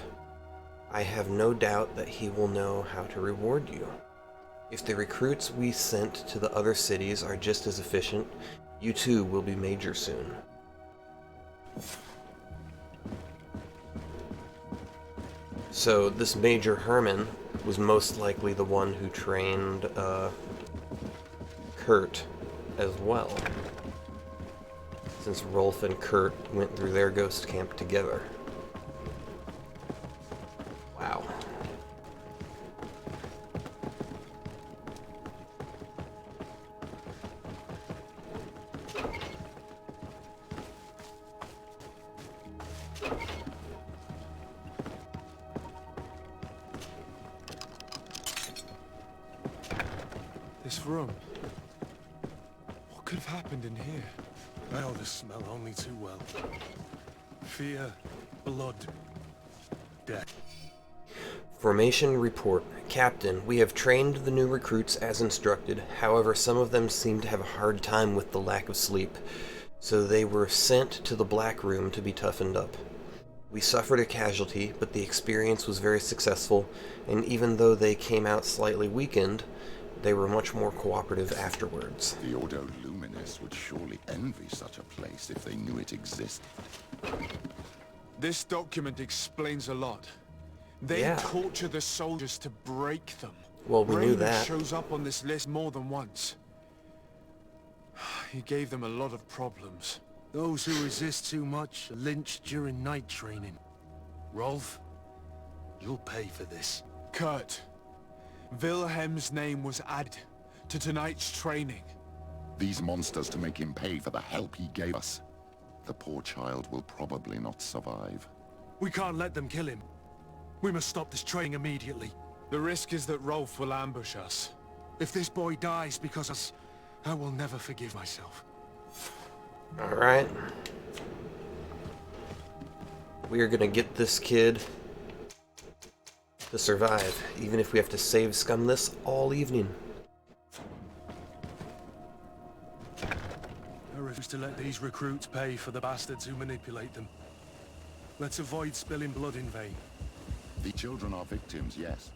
Speaker 1: I have no doubt that he will know how to reward you. If the recruits we sent to the other cities are just as efficient, you too will be Major soon. So this Major Herman was most likely the one who trained Kurt as well, since Rolf and Kurt went through their ghost camp together. Wow.
Speaker 3: This room. What could have happened in here?
Speaker 11: I know the smell only too well. Fear, blood, death.
Speaker 1: Formation report. Captain, we have trained the new recruits as instructed. However, some of them seem to have a hard time with the lack of sleep, so they were sent to the Black Room to be toughened up. We suffered a casualty, but the experience was very successful, and even though they came out slightly weakened, they were much more cooperative afterwards.
Speaker 4: The Ordo Luminis would surely envy such a place if they knew it existed.
Speaker 3: This document explains a lot. They torture the soldiers to break them.
Speaker 1: Well, we knew that.
Speaker 3: Shows up on this list more than once. He gave them a lot of problems.
Speaker 11: Those who resist too much are lynched during night training. Rolf, you'll pay for this.
Speaker 3: Kurt, Wilhelm's name was added to tonight's training.
Speaker 4: These monsters to make him pay for the help he gave us. The poor child will probably not survive.
Speaker 11: We can't let them kill him. We must stop this training immediately.
Speaker 3: The risk is that Rolf will ambush us.
Speaker 11: If this boy dies because of us, I will never forgive myself.
Speaker 1: Alright. We are gonna get this kid to survive, even if we have to save scum this all evening.
Speaker 11: I refuse to let these recruits pay for the bastards who manipulate them. Let's avoid spilling blood in vain.
Speaker 4: The children are victims, yes,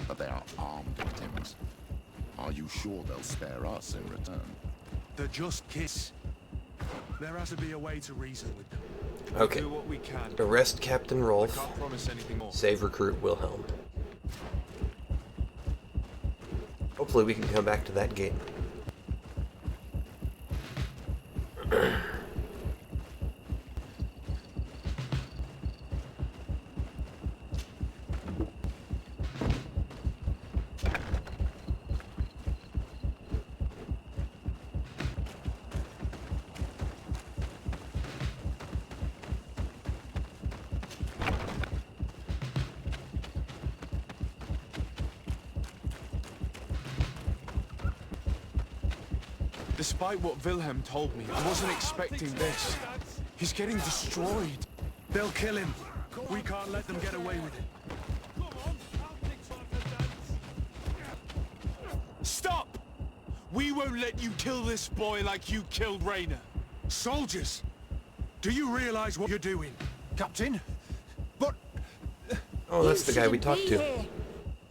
Speaker 4: but they are armed victims. Are you sure they'll spare us in return?
Speaker 11: They're just kids. There has to be a way to reason with them.
Speaker 1: Okay.
Speaker 3: We'll do what we can.
Speaker 1: Arrest Captain Rolf.
Speaker 3: I can't promise anything more.
Speaker 1: Save recruit Wilhelm. Hopefully we can come back to that gate.
Speaker 3: Despite what Wilhelm told me, I wasn't expecting this. He's getting destroyed.
Speaker 11: They'll kill him. We can't let them get away with it.
Speaker 3: Stop! We won't let you kill this boy like you killed Raynor.
Speaker 11: Soldiers! Do you realize what you're doing? Captain?
Speaker 3: But...
Speaker 1: Oh, that's the guy we talked to.
Speaker 12: Here.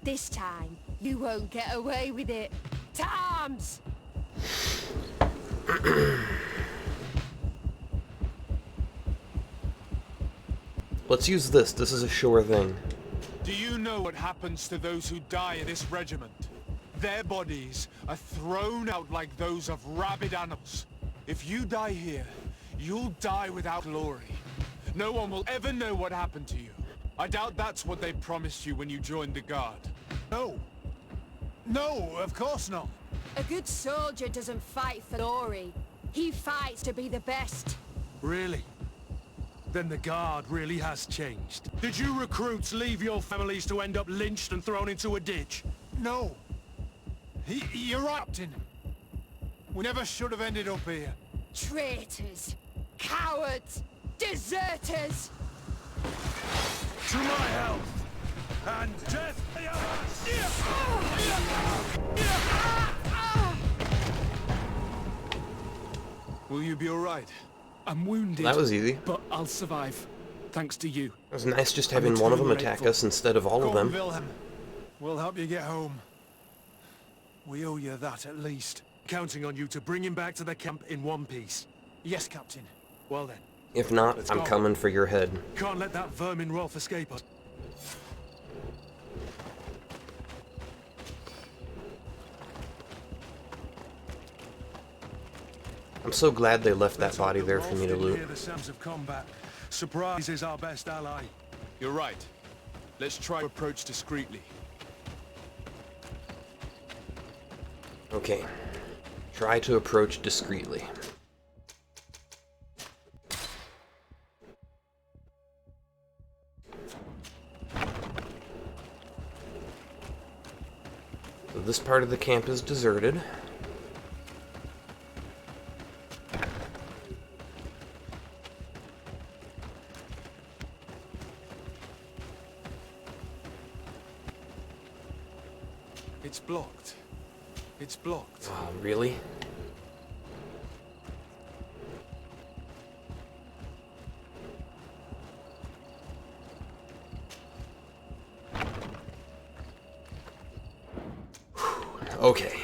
Speaker 12: This time, you won't get away with it. To arms!
Speaker 1: Let's use this. This is a sure thing.
Speaker 3: Do you know what happens to those who die in this regiment? Their bodies are thrown out like those of rabid animals. If you die here, you'll die without glory. No one will ever know what happened to you. I doubt that's what they promised you when you joined the Guard.
Speaker 11: No. No, of course not.
Speaker 12: A good soldier doesn't fight for glory. He fights to be the best.
Speaker 11: Really? Then the Guard really has changed. Did you recruits leave your families to end up lynched and thrown into a ditch?
Speaker 8: No. You're right, Captain. We never should have ended up here.
Speaker 12: Traitors! Cowards! Deserters!
Speaker 11: To my health! And death to the others!
Speaker 3: Will you be alright?
Speaker 6: I'm wounded.
Speaker 1: That was easy.
Speaker 6: But I'll survive. Thanks to you.
Speaker 1: It was nice just having one of them attack us instead of all of them.
Speaker 8: Wilhelm. We'll help you get home.
Speaker 11: We owe you that at least. Counting on you to bring him back to the camp in one piece.
Speaker 6: Yes, Captain.
Speaker 11: Well then.
Speaker 1: If not,
Speaker 11: Let's
Speaker 1: I'm
Speaker 11: go.
Speaker 1: coming for your head.
Speaker 11: Can't let that vermin Rolf escape us.
Speaker 1: I'm so glad they left that body there for me to loot.
Speaker 11: Hear the sounds of combat. Surprise is our best ally.
Speaker 3: You're right. Let's try to approach discreetly.
Speaker 1: Okay. Try to approach discreetly. So this part of the camp is deserted.
Speaker 3: It's blocked. It's blocked.
Speaker 1: Oh, really? Okay.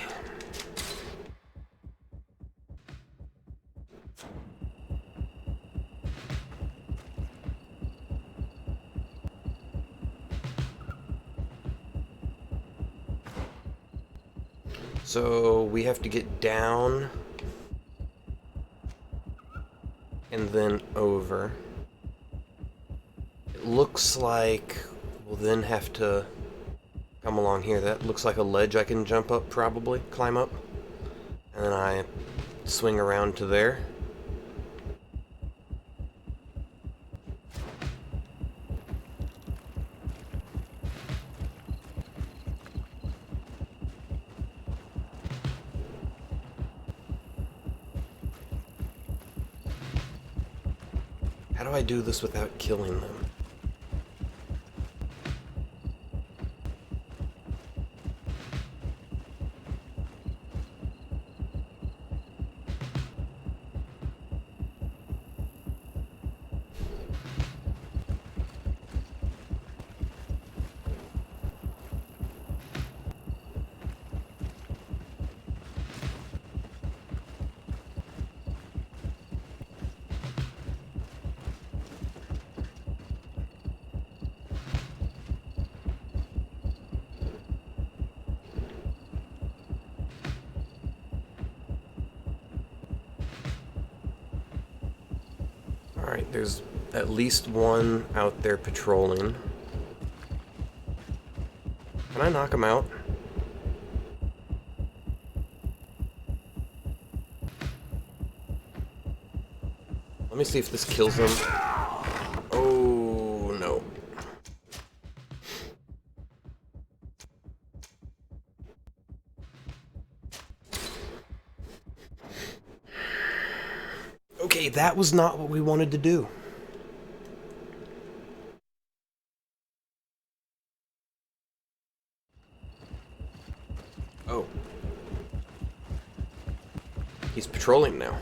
Speaker 1: So we have to get down and then over. It looks like we'll then have to come along here. That looks like a ledge I can jump up, probably, climb up. And then I swing around to there. How do I do this without killing them? Alright, there's at least one out there patrolling. Can I knock him out? Let me see if this kills him. Oh, no. Okay, that was not what we wanted to do. Oh. He's patrolling now.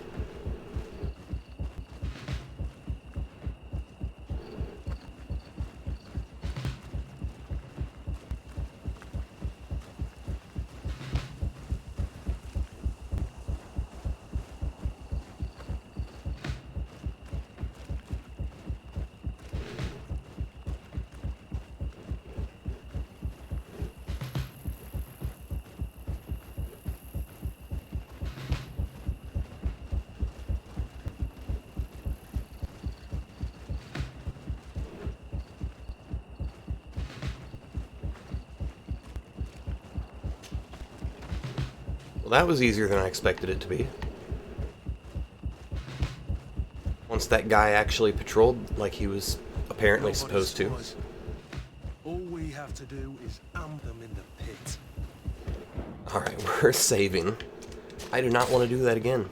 Speaker 1: Well, that was easier than I expected it to be. Once that guy actually patrolled like he was apparently supposed to.
Speaker 11: All we have to do is amp them in the pit.
Speaker 1: Alright, we're saving. I do not want to do that again.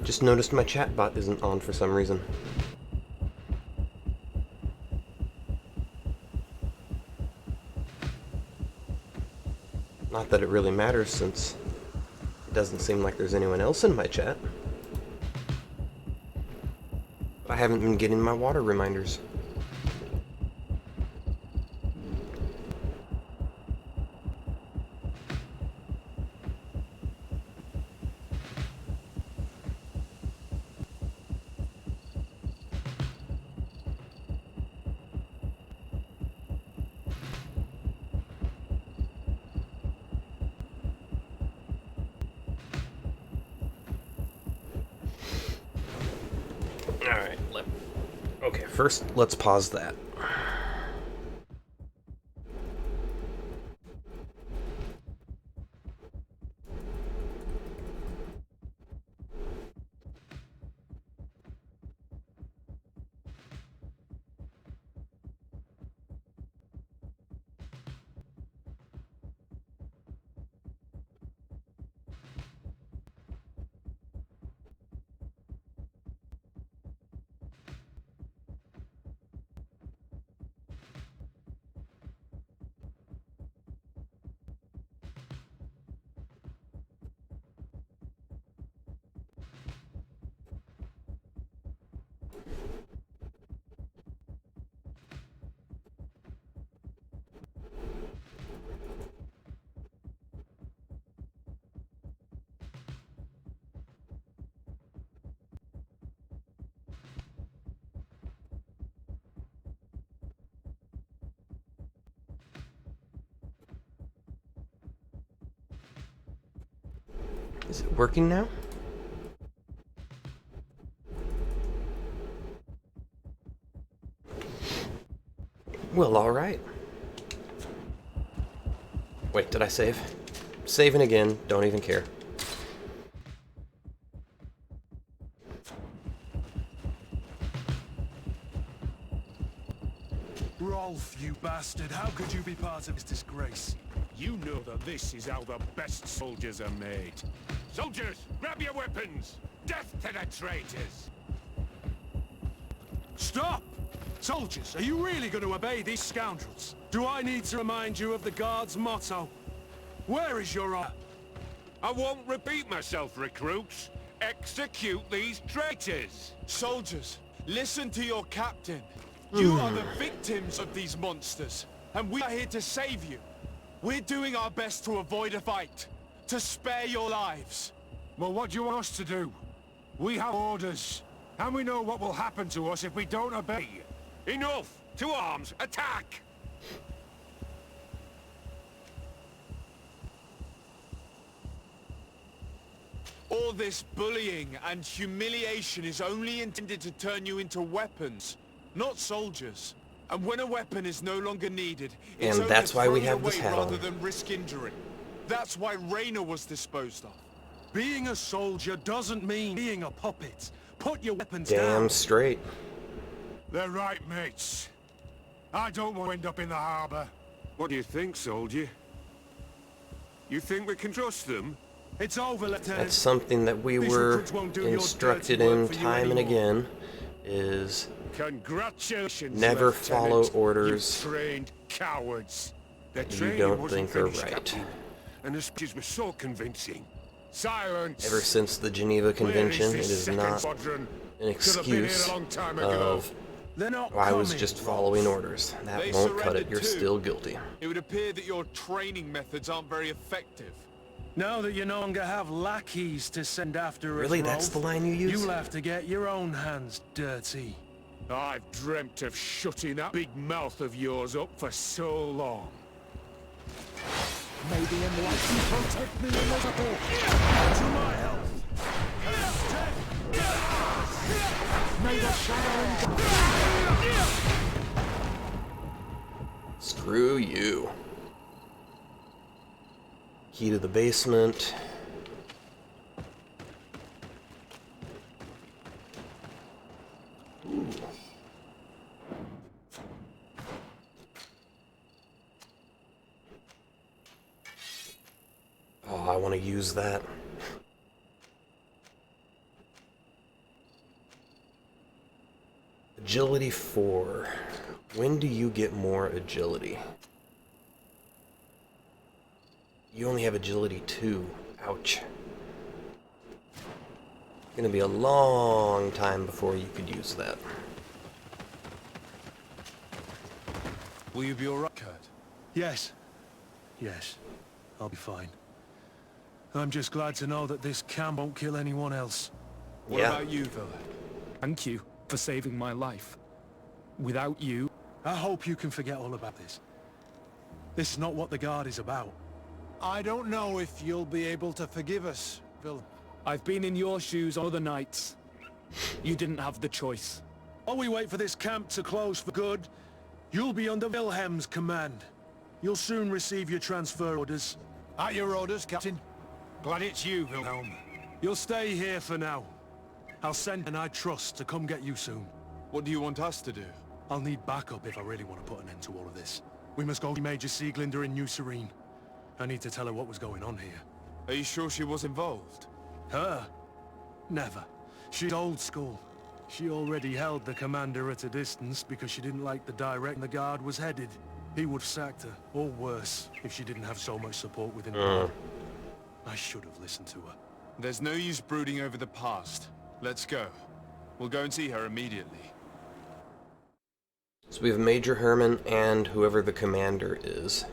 Speaker 1: Just noticed my chat bot isn't on for some reason. Not that it really matters, since it doesn't seem like there's anyone else in my chat. I haven't been getting my water reminders. Alright, okay, first let's pause that. Is it working now? Well, alright. Wait, did I save? Saving again, don't even care.
Speaker 11: Rolf, you bastard, how could you be part of this disgrace?
Speaker 10: You know that this is how the best soldiers are made. Soldiers, grab your weapons! Death to the traitors!
Speaker 11: Stop! Soldiers, are you really going to obey these scoundrels? Do I need to remind you of the Guard's motto? Where is your honor?
Speaker 10: I won't repeat myself, recruits. Execute these traitors!
Speaker 13: Soldiers, listen to your captain. You are the victims of these monsters, and we are here to save you. We're doing our best to avoid a fight, to spare your lives.
Speaker 10: Well, what do you want us to do? We have orders, and we know what will happen to us if we don't obey. Enough! To arms! Attack!
Speaker 13: All this bullying and humiliation is only intended to turn you into weapons, not soldiers. And when a weapon is no longer needed, it's
Speaker 1: and that's why we have
Speaker 13: away
Speaker 1: this hat
Speaker 13: rather
Speaker 1: on.
Speaker 13: than risk injury. That's why Raynor was disposed of.
Speaker 11: Being a soldier doesn't mean being a puppet. Put your weapons down.
Speaker 1: Damn straight.
Speaker 10: They're right, mates. I don't want to end up in the harbor. What do you think, soldier? You think we can trust them?
Speaker 11: It's over, Lieutenant.
Speaker 1: That's something that we were instructed in time and again, is
Speaker 10: congratulations,
Speaker 1: never
Speaker 10: Lieutenant.
Speaker 1: follow orders
Speaker 10: You trained cowards. Their
Speaker 1: you
Speaker 10: training
Speaker 1: don't
Speaker 10: wasn't
Speaker 1: think are
Speaker 10: finished,
Speaker 1: right.
Speaker 10: Captain, and the speeches were so convincing. Silence!
Speaker 1: Ever since the Geneva Convention, it is not an excuse of, oh, I was just following orders. That
Speaker 13: They
Speaker 1: won't cut it,
Speaker 13: surrendered
Speaker 1: you're
Speaker 13: too.
Speaker 1: still guilty.
Speaker 13: It would appear that your training methods aren't very effective.
Speaker 11: Now that you no longer have lackeys to send after us,
Speaker 1: Really, that's
Speaker 11: Rolf,
Speaker 1: the line you use?
Speaker 11: you'll have to get your own hands dirty.
Speaker 10: I've dreamt of shutting that big mouth of yours up for so long.
Speaker 8: May the enlightened protect me, Elizabeth.
Speaker 11: To my health.
Speaker 8: May the shadow...
Speaker 1: Screw you. Key to the basement. Ooh. Oh, I want to use that. Agility 4. When do you get more agility? You only have agility 2. Ouch. It's gonna be a long time before you could use that.
Speaker 3: Will you be alright, Kurt?
Speaker 11: Yes. Yes. I'll be fine. I'm just glad to know that this camp won't kill anyone else.
Speaker 3: What about you, Villa? Thank you for saving my life. Without you...
Speaker 11: I hope you can forget all about this. This is not what the Guard is about.
Speaker 8: I don't know if you'll be able to forgive us, Vil.
Speaker 6: I've been in your shoes other nights. You didn't have the choice.
Speaker 11: While we wait for this camp to close for good, you'll be under Wilhelm's command. You'll soon receive your transfer orders.
Speaker 8: At your orders, Captain. Glad it's you, Wilhelm.
Speaker 11: You'll stay here for now. I'll send an I trust to come get you soon.
Speaker 2: What do you want us to do?
Speaker 11: I'll need backup if I really want to put an end to all of this. We must go to Major Sieglinder in New Serene. I need to tell her what was going on here.
Speaker 2: Are you sure she was involved?
Speaker 11: Her? Never. She's old school. She already held the commander at a distance because she didn't like the direction the Guard was headed. He would have sacked her, or worse, if she didn't have so much support within the Guard. I should have listened to her.
Speaker 2: There's no use brooding over the past. Let's go. We'll go and see her immediately.
Speaker 1: So we have Major Herman and whoever the commander is.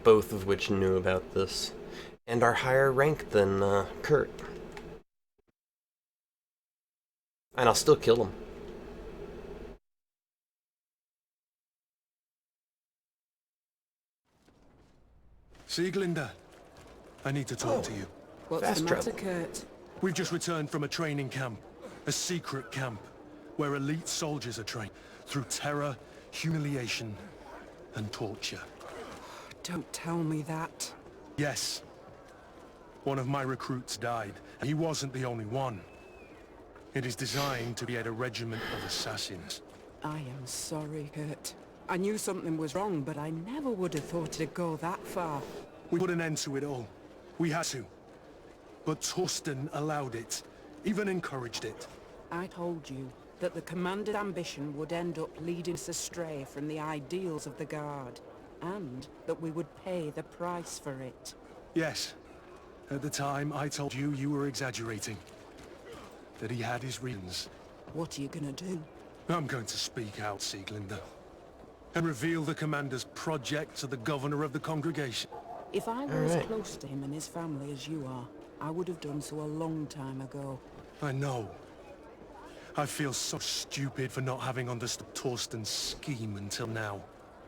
Speaker 1: Both of which knew about this, and are higher ranked than Kurt. And I'll still kill him.
Speaker 11: Sieglinder, I need to talk to you.
Speaker 7: What's the matter, Kurt?
Speaker 11: We've just returned from a training camp. A secret camp, where elite soldiers are trained through terror, humiliation, and torture.
Speaker 7: Don't tell me that.
Speaker 11: Yes. One of my recruits died, and he wasn't the only one. It is designed to create a regiment of assassins.
Speaker 7: I am sorry, Kurt. I knew something was wrong, but I never would have thought it'd go that far.
Speaker 11: We put an end to it all. We had to. But Torsten allowed it, even encouraged it.
Speaker 7: I told you that the commander's ambition would end up leading us astray from the ideals of the Guard, and that we would pay the price for it.
Speaker 11: Yes. At the time, I told you you were exaggerating. That he had his reasons.
Speaker 7: What are you gonna do?
Speaker 11: I'm going to speak out, Sieglinder. And reveal the commander's project to the governor of the congregation.
Speaker 7: If I were as close to him and his family as you are, I would have done so a long time ago.
Speaker 11: I know. I feel so stupid for not having understood Torsten's scheme until now.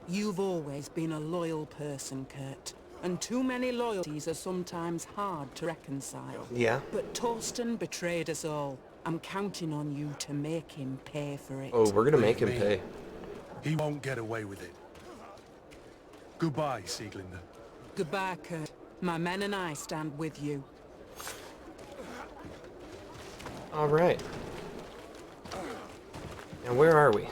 Speaker 7: You've always been a loyal person, Kurt. And too many loyalties are sometimes hard to reconcile.
Speaker 1: Yeah.
Speaker 7: But Torsten betrayed us all. I'm counting on you to make him pay for it.
Speaker 1: Oh, we're gonna make him pay.
Speaker 11: He won't get away with it. Goodbye, Sieglinder.
Speaker 7: Goodbye, Kurt. My men and I stand with you.
Speaker 1: All right. Now where are we?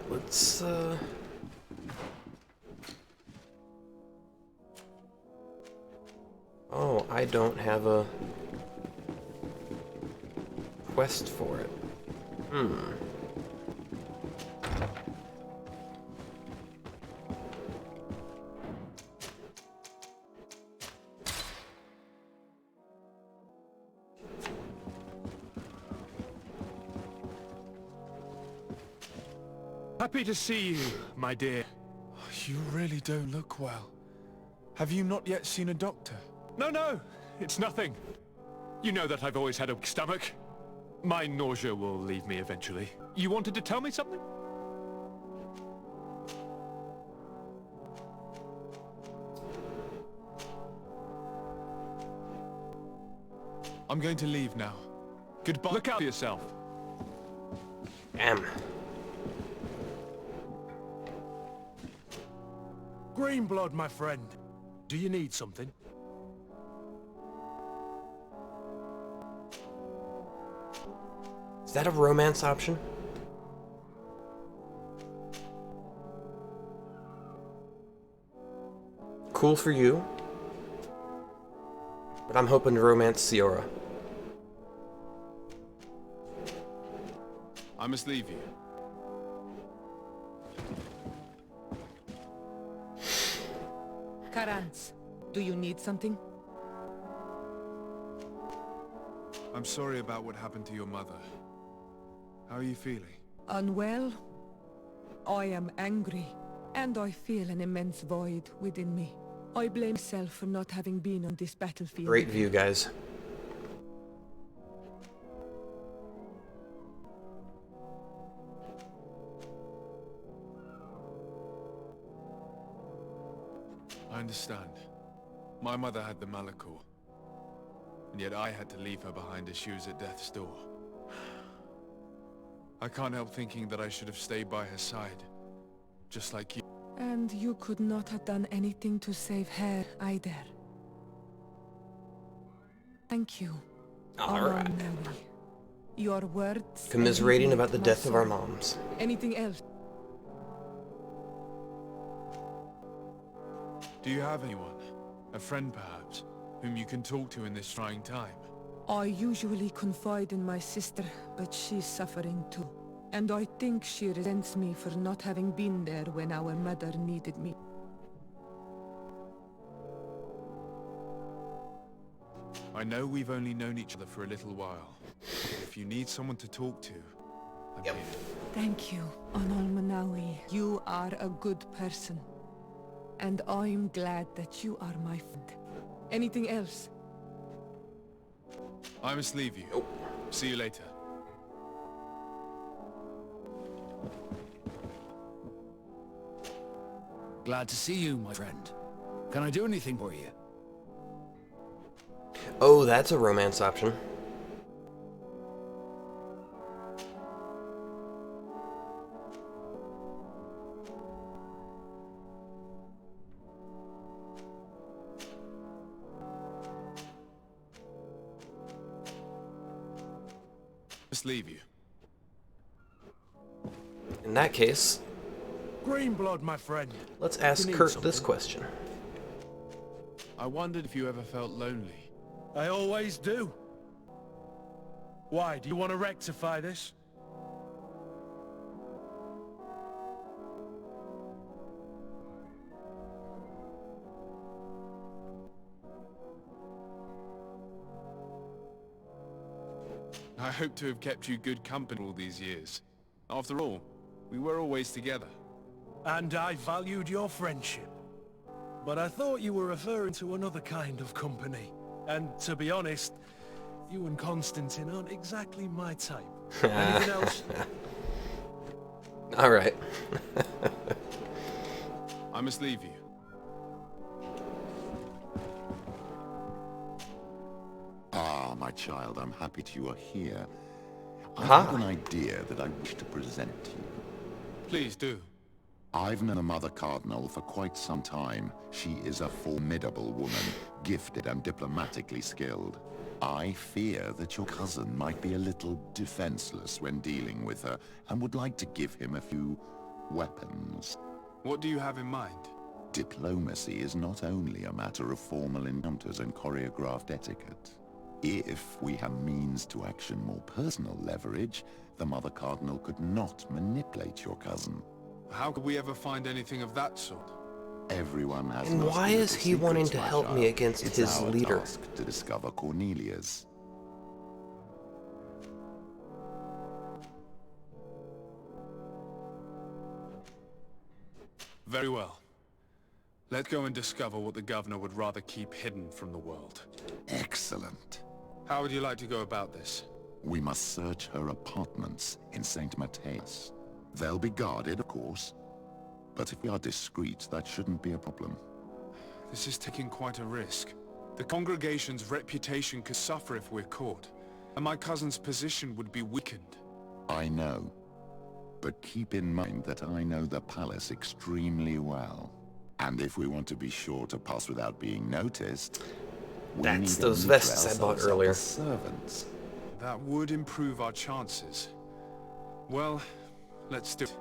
Speaker 1: Let's, Oh, I don't have a quest for it.
Speaker 2: Happy to see you, my dear.
Speaker 3: You really don't look well. Have you not yet seen a doctor?
Speaker 2: No, it's nothing. You know that I've always had a stomach. My nausea will leave me eventually. You wanted to tell me something?
Speaker 3: I'm going to leave now. Goodbye.
Speaker 2: Look out for yourself.
Speaker 1: Damn.
Speaker 11: Greenblood, my friend. Do you need something?
Speaker 1: Is that a romance option? Cool for you. But I'm hoping to romance Ciora.
Speaker 3: I must leave you.
Speaker 5: Karans, do you need something?
Speaker 3: I'm sorry about what happened to your mother. How are you feeling?
Speaker 5: Unwell? I am angry, and I feel an immense void within me. I blame myself for not having been on this battlefield.
Speaker 1: Great view, guys.
Speaker 3: I understand. My mother had the Malachor. And yet I had to leave her behind as she was at death's door. I can't help thinking that I should have stayed by her side. Just like you.
Speaker 5: And you could not have done anything to save her either. Thank you.
Speaker 1: Alright.
Speaker 5: Your words...
Speaker 1: Commiserating about the death of our
Speaker 5: soul.
Speaker 1: moms.
Speaker 5: Anything else?
Speaker 3: Do you have anyone? A friend perhaps? Whom you can talk to in this trying time?
Speaker 5: I usually confide in my sister, but she's suffering too. And I think she resents me for not having been there when our mother needed me.
Speaker 3: I know we've only known each other for a little while. If you need someone to talk to, I'm here.
Speaker 5: Thank you, Anol Manawi. You are a good person. And I'm glad that you are my friend. Anything else?
Speaker 3: I must leave you. See you later.
Speaker 6: Glad to see you, my friend. Can I do anything for you?
Speaker 1: Oh, that's a romance option.
Speaker 3: Just leave you.
Speaker 1: In that case,
Speaker 11: Greenblood, my friend.
Speaker 1: let's ask
Speaker 11: You need
Speaker 1: Kurt
Speaker 11: something?
Speaker 1: this question.
Speaker 3: I wondered if you ever felt lonely.
Speaker 11: I always do. Why, do you want to rectify this?
Speaker 3: I hope to have kept you good company all these years. After all, we were always together.
Speaker 11: And I valued your friendship. But I thought you were referring to another kind of company. And to be honest, you and Constantine aren't exactly my type. Anything else?
Speaker 1: Alright.
Speaker 3: I must leave you.
Speaker 4: Ah, my child, I'm happy you are here. I
Speaker 1: Aha.
Speaker 4: have an idea that I wish to present to you.
Speaker 3: Please do.
Speaker 4: I've known the Mother Cardinal for quite some time. She is a formidable woman, gifted and diplomatically skilled. I fear that your cousin might be a little defenseless when dealing with her, and would like to give him a few weapons.
Speaker 3: What do you have in mind?
Speaker 4: Diplomacy is not only a matter of formal encounters and choreographed etiquette. If we have means to action more personal leverage, the Mother Cardinal could not manipulate your cousin.
Speaker 3: How could we ever find anything of that sort?
Speaker 4: Everyone has.
Speaker 1: And why is he wanting to help me against
Speaker 4: it's
Speaker 1: his
Speaker 4: our
Speaker 1: leader?
Speaker 4: Task to discover Cornelius.
Speaker 3: Very well. Let's go and discover what the governor would rather keep hidden from the world.
Speaker 4: Excellent.
Speaker 3: How would you like to go about this?
Speaker 4: We must search her apartments in St. Matthias. They'll be guarded, of course. But if we are discreet, that shouldn't be a problem.
Speaker 3: This is taking quite a risk. The congregation's reputation could suffer if we're caught, and my cousin's position would be weakened.
Speaker 4: I know. But keep in mind that I know the palace extremely well. And if we want to be sure to pass without being noticed,
Speaker 1: that's those vests I bought earlier.
Speaker 4: Servants.
Speaker 3: That would improve our chances. Well, let's do it.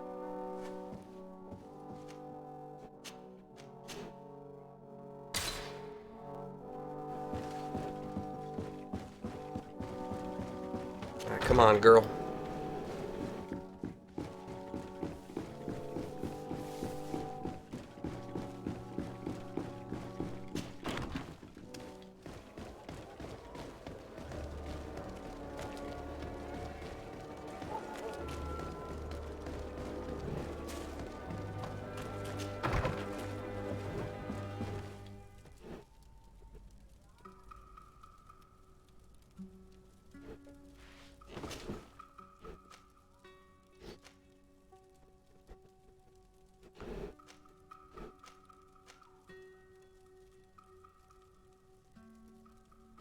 Speaker 1: Come on, girl.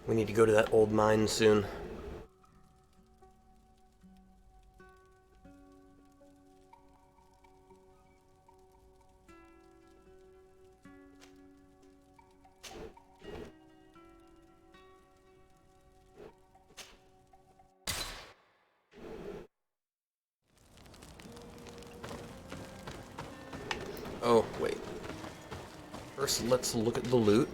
Speaker 1: We need to go to that old mine soon. Oh, wait. First, let's look at the loot.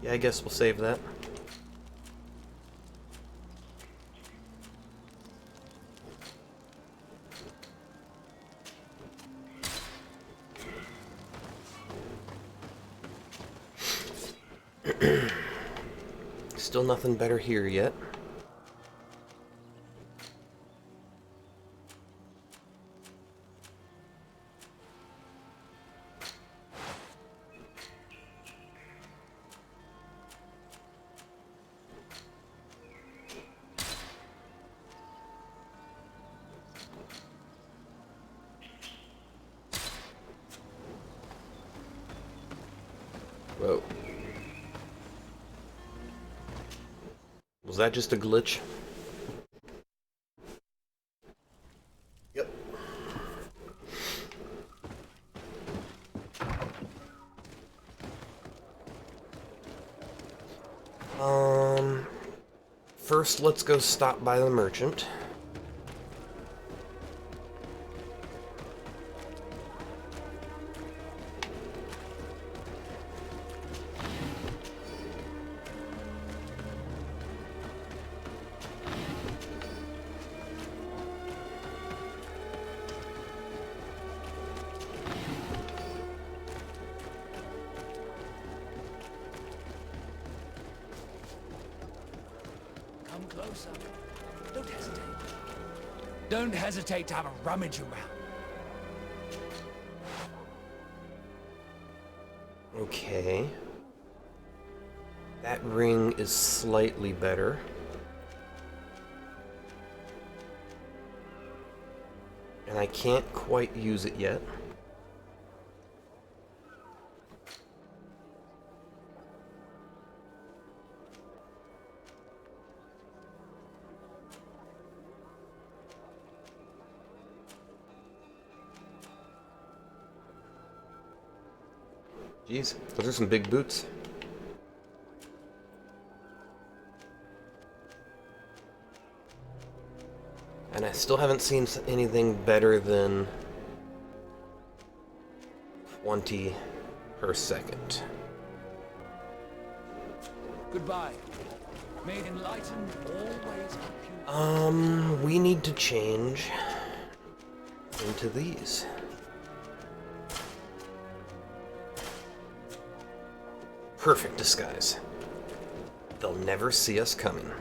Speaker 1: Yeah, I guess we'll save that. Still nothing better here yet. Whoa. Was that just a glitch? Yep. First let's go stop by the merchant.
Speaker 14: Closer. Don't hesitate. Don't hesitate to have a rummage around.
Speaker 1: Okay. That ring is slightly better. And I can't quite use it yet. Jeez, those are some big boots. And I still haven't seen anything better than 20 per second.
Speaker 14: Goodbye. Made enlightened, always.
Speaker 1: We need to change into these. Perfect disguise. They'll never see us coming.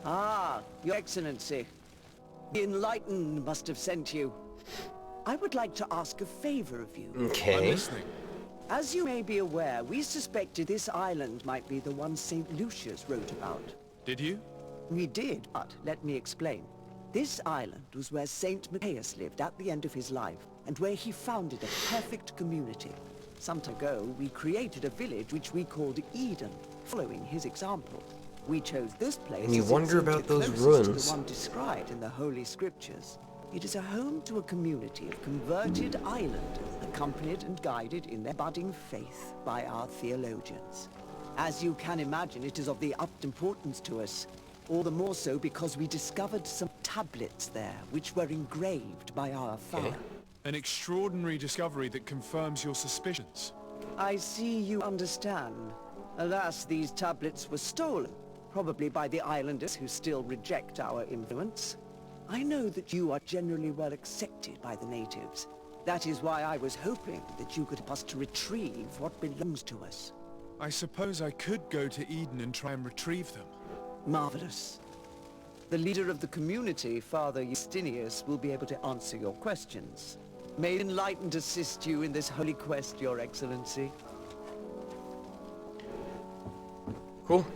Speaker 7: Ah, Your Excellency. The Enlightened must have sent you. I would like to ask a favor of you.
Speaker 1: Okay.
Speaker 3: I'm listening.
Speaker 7: As you may be aware, we suspected this island might be the one St. Lucius wrote about.
Speaker 3: Did you?
Speaker 7: We did, but let me explain. This island was where St. Matthias lived at the end of his life, and where he founded a perfect community. Some time ago, we created a village which we called Eden, following his example. We chose this place
Speaker 1: And you
Speaker 7: as it
Speaker 1: wonder
Speaker 7: seemed
Speaker 1: about
Speaker 7: the
Speaker 1: those
Speaker 7: closest
Speaker 1: ruins.
Speaker 7: to the one described in the Holy Scriptures. It is a home to a community of converted islanders, accompanied and guided in their budding faith by our theologians. As you can imagine, it is of the utmost importance to us, all the more so because we discovered some tablets there, which were engraved by our father.
Speaker 3: An extraordinary discovery that confirms your suspicions.
Speaker 7: I see you understand. Alas, these tablets were stolen, probably by the islanders who still reject our influence. I know that you are generally well accepted by the natives. That is why I was hoping that you could help us to retrieve what belongs to us.
Speaker 3: I suppose I could go to Eden and try and retrieve them.
Speaker 7: Marvelous. The leader of the community, Father Justinius, will be able to answer your questions. May Enlightened assist you in this holy quest, Your Excellency.
Speaker 1: Cool.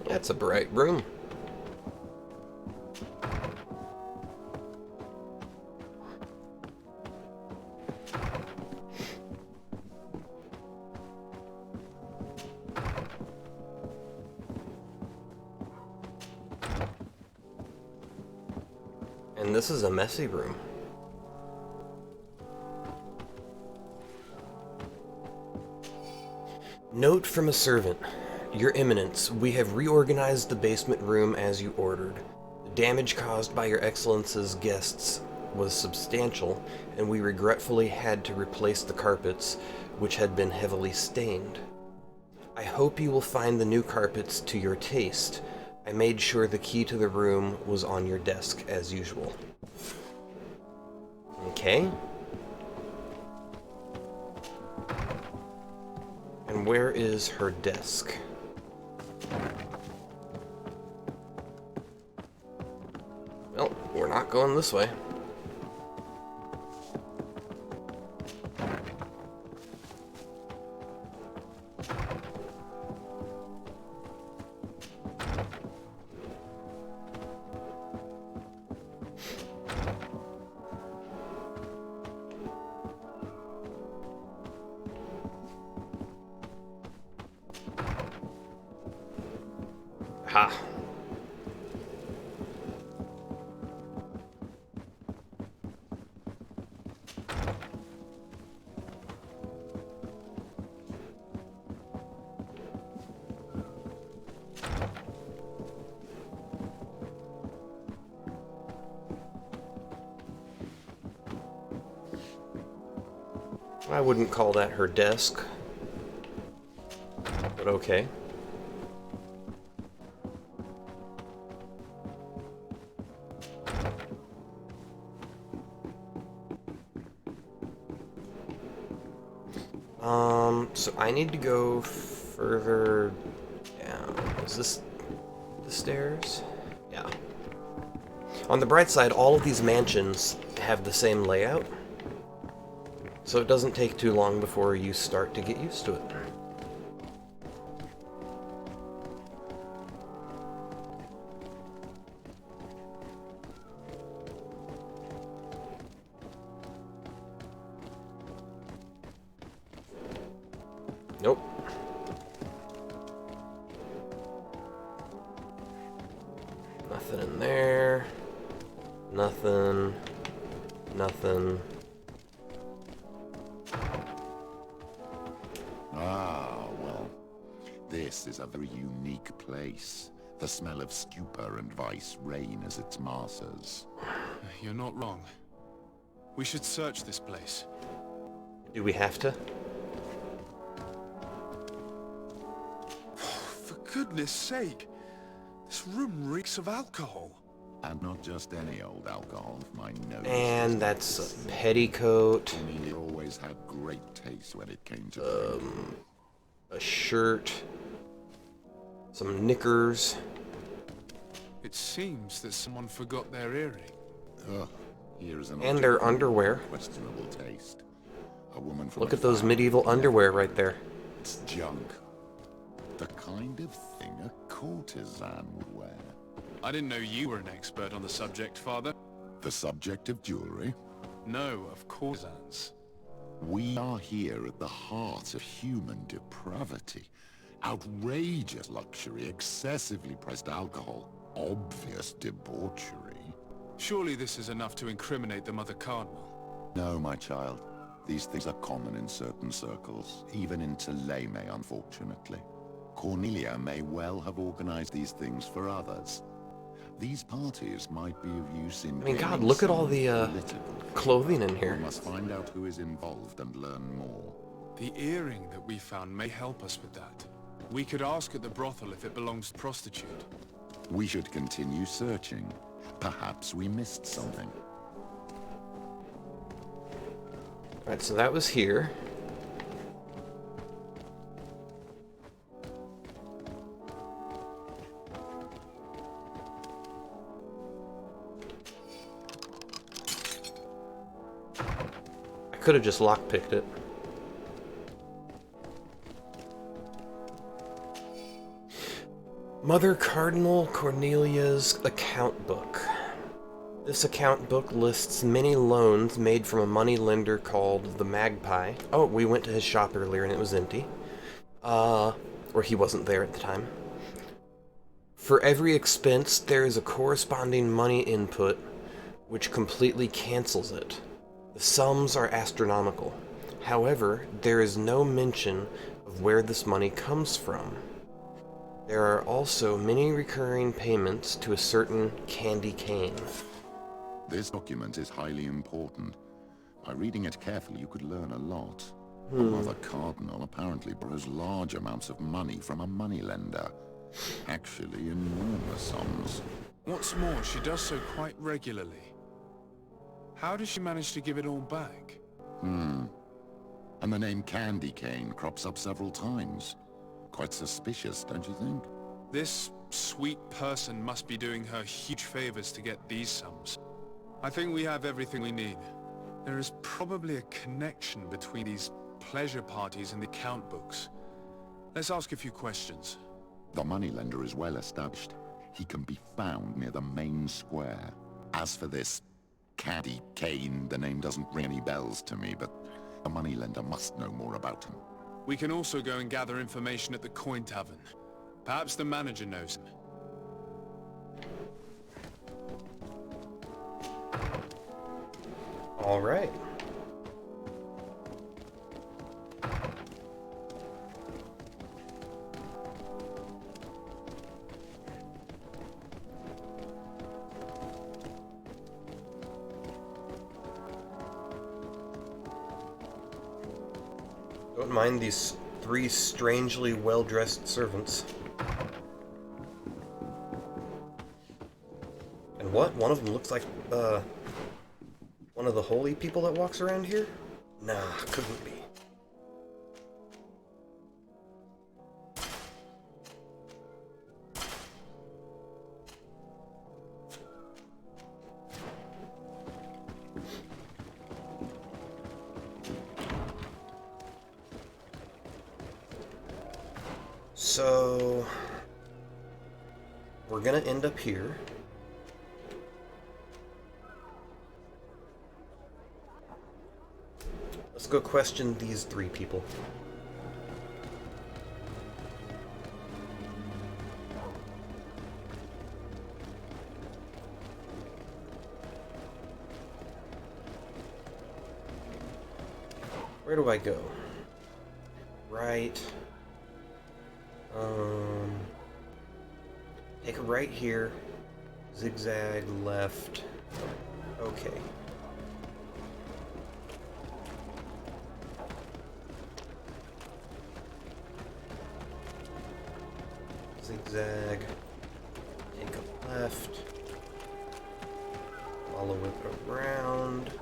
Speaker 1: That's a bright room. And this is a messy room. Note from a servant. Your Eminence, we have reorganized the basement room as you ordered. The damage caused by your Excellence's guests was substantial, and we regretfully had to replace the carpets, which had been heavily stained. I hope you will find the new carpets to your taste. I made sure the key to the room was on your desk, as usual. Okay. And where is her desk? Well, we're not going this way. Ha. I wouldn't call that her desk, but okay. So I need to go further down. Is this the stairs? Yeah. On the bright side, all of these mansions have the same layout, so it doesn't take too long before you start to get used to it. Nope. Nothing in there. Nothing. Nothing.
Speaker 4: Ah, well, this is a very unique place. The smell of stupor and vice reign as its masters.
Speaker 3: You're not wrong. We should search this place.
Speaker 1: Do we have to?
Speaker 3: For goodness sake! This room reeks of alcohol.
Speaker 4: And not just any old alcohol, my nose.
Speaker 1: And that's a petticoat.
Speaker 4: I mean, it always had great taste when it came to
Speaker 1: a shirt, some knickers.
Speaker 3: It seems that someone forgot their earring.
Speaker 4: Ugh, here's an
Speaker 1: And their underwear.
Speaker 4: questionable taste. A woman from
Speaker 1: Look at those medieval underwear right there.
Speaker 4: It's junk. The kind of thing a courtesan would wear.
Speaker 3: I didn't know you were an expert on the subject, Father.
Speaker 4: The subject of jewelry?
Speaker 3: No, of courtesans.
Speaker 4: We are here at the heart of human depravity. Outrageous luxury, excessively priced alcohol, obvious debauchery.
Speaker 3: Surely this is enough to incriminate the Mother Cardinal.
Speaker 4: No, my child. These things are common in certain circles, even in Tuleme, unfortunately. Cornelia may well have organized these things for others. These parties might be of use in...
Speaker 1: I mean, God, look at all the clothing in here.
Speaker 4: We must find out who is involved and learn more.
Speaker 3: The earring that we found may help us with that. We could ask at the brothel if it belongs to prostitute.
Speaker 4: We should continue searching. Perhaps we missed something.
Speaker 1: Alright, so that was here. I could have just lockpicked it. Mother Cardinal Cornelia's account book. This account book lists many loans made from a money lender called the Magpie. Oh, we went to his shop earlier and it was empty. Or he wasn't there at the time. For every expense, there is a corresponding money input, which completely cancels it. The sums are astronomical. However, there is no mention of where this money comes from. There are also many recurring payments to a certain Candy Cane.
Speaker 4: This document is highly important. By reading it carefully, you could learn a lot. The Mother Cardinal apparently borrows large amounts of money from a moneylender. Actually, enormous sums.
Speaker 3: What's more, she does so quite regularly. How does she manage to give it all back?
Speaker 4: And the name Candy Cane crops up several times. Quite suspicious, don't you think?
Speaker 3: This sweet person must be doing her huge favors to get these sums. I think we have everything we need. There is probably a connection between these pleasure parties and the account books. Let's ask a few questions.
Speaker 4: The moneylender is well established. He can be found near the main square. As for this Candy Cane, the name doesn't ring any bells to me, but the moneylender must know more about him.
Speaker 3: We can also go and gather information at the Coin Tavern. Perhaps the manager knows him.
Speaker 1: All right. Don't mind these three strangely well-dressed servants. And what? One of them looks like, one of the holy people that walks around here? Nah, couldn't be. So we're gonna end up here. Let's go question these 3 people. Where do I go? Right. Take a right here. Zigzag left. Okay. Zigzag. Take a left. Follow it around.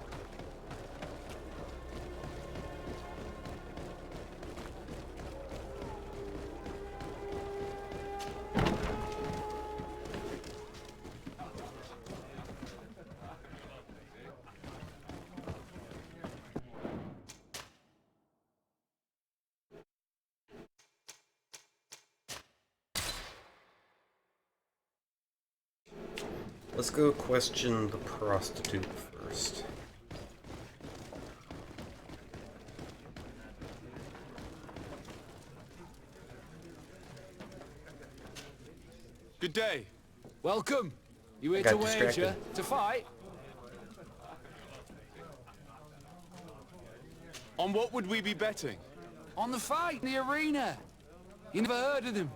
Speaker 1: Let's go question the prostitute first.
Speaker 13: Good day.
Speaker 14: Welcome. You here
Speaker 1: got
Speaker 14: to wager?
Speaker 1: distracted.
Speaker 14: To fight?
Speaker 13: On what would we be betting?
Speaker 14: On the fight in the arena. You never heard of them?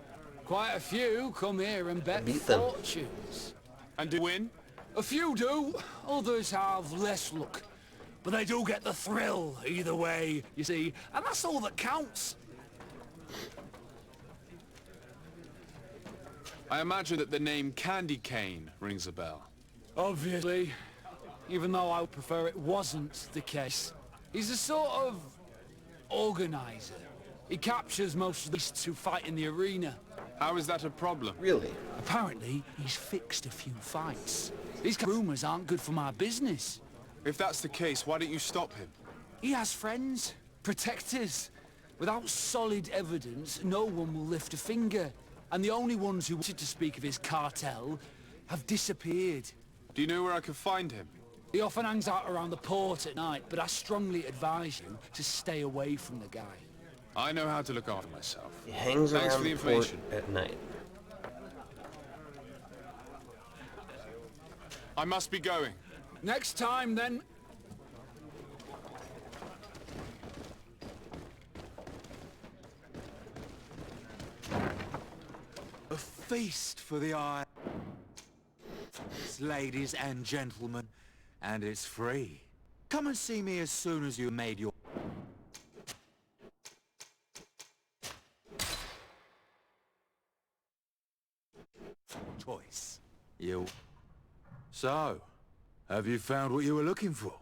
Speaker 14: Quite a few come here and bet
Speaker 1: beat them.
Speaker 14: fortunes.
Speaker 13: And do win?
Speaker 14: A few do, others have less luck. But they do get the thrill either way, you see, and that's all that counts.
Speaker 2: I imagine that the name Candy Cane rings a bell.
Speaker 14: Obviously, even though I would prefer it wasn't the case. He's a sort of organizer. He captures most of the beasts who fight in the arena.
Speaker 2: How is that a problem?
Speaker 1: Really?
Speaker 14: Apparently, he's fixed a few fights. These rumors aren't good for my business.
Speaker 2: If that's the case, why don't you stop him?
Speaker 14: He has friends, protectors. Without solid evidence, no one will lift a finger. And the only ones who wanted to speak of his cartel have disappeared.
Speaker 2: Do you know where I could find him?
Speaker 14: He often hangs out around the port at night, but I strongly advise you to stay away from the guy.
Speaker 2: I know how to look after myself.
Speaker 1: He hangs
Speaker 2: Thanks
Speaker 1: around
Speaker 2: for the
Speaker 1: the port
Speaker 2: information.
Speaker 1: at night.
Speaker 2: I must be going.
Speaker 14: Next time, then.
Speaker 15: A feast for the eye, ladies and gentlemen, and it's free. Come and see me as soon as you made your choice. So, have you found what you were looking for?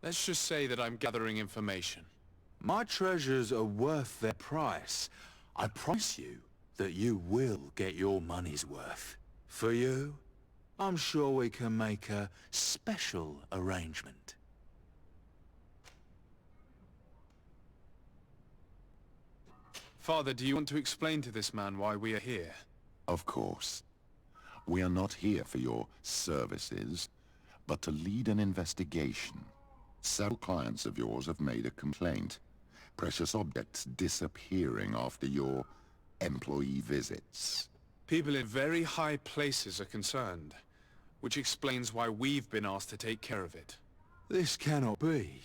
Speaker 2: Let's just say that I'm gathering information.
Speaker 15: My treasures are worth their price. I promise you that you will get your money's worth. For you, I'm sure we can make a special arrangement.
Speaker 2: Father, do you want to explain to this man why we are here?
Speaker 4: Of course. We are not here for your services, but to lead an investigation. Several clients of yours have made a complaint. Precious objects disappearing after your employee visits.
Speaker 2: People in very high places are concerned, which explains why we've been asked to take care of it.
Speaker 15: This cannot be.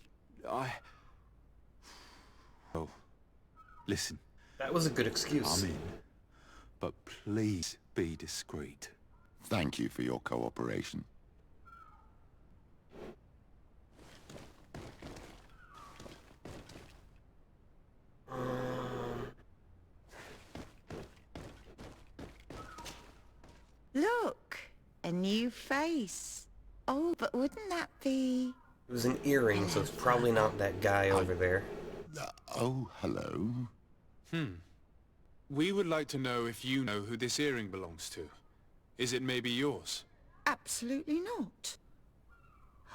Speaker 15: Oh, listen.
Speaker 1: That was a good excuse.
Speaker 15: I'm in. But please be discreet.
Speaker 4: Thank you for your cooperation.
Speaker 16: Look, a new face. Oh, but wouldn't that be...
Speaker 1: It was an earring, so it's probably not that guy over there.
Speaker 4: Oh, hello.
Speaker 2: We would like to know if you know who this earring belongs to. Is it maybe yours?
Speaker 16: Absolutely not.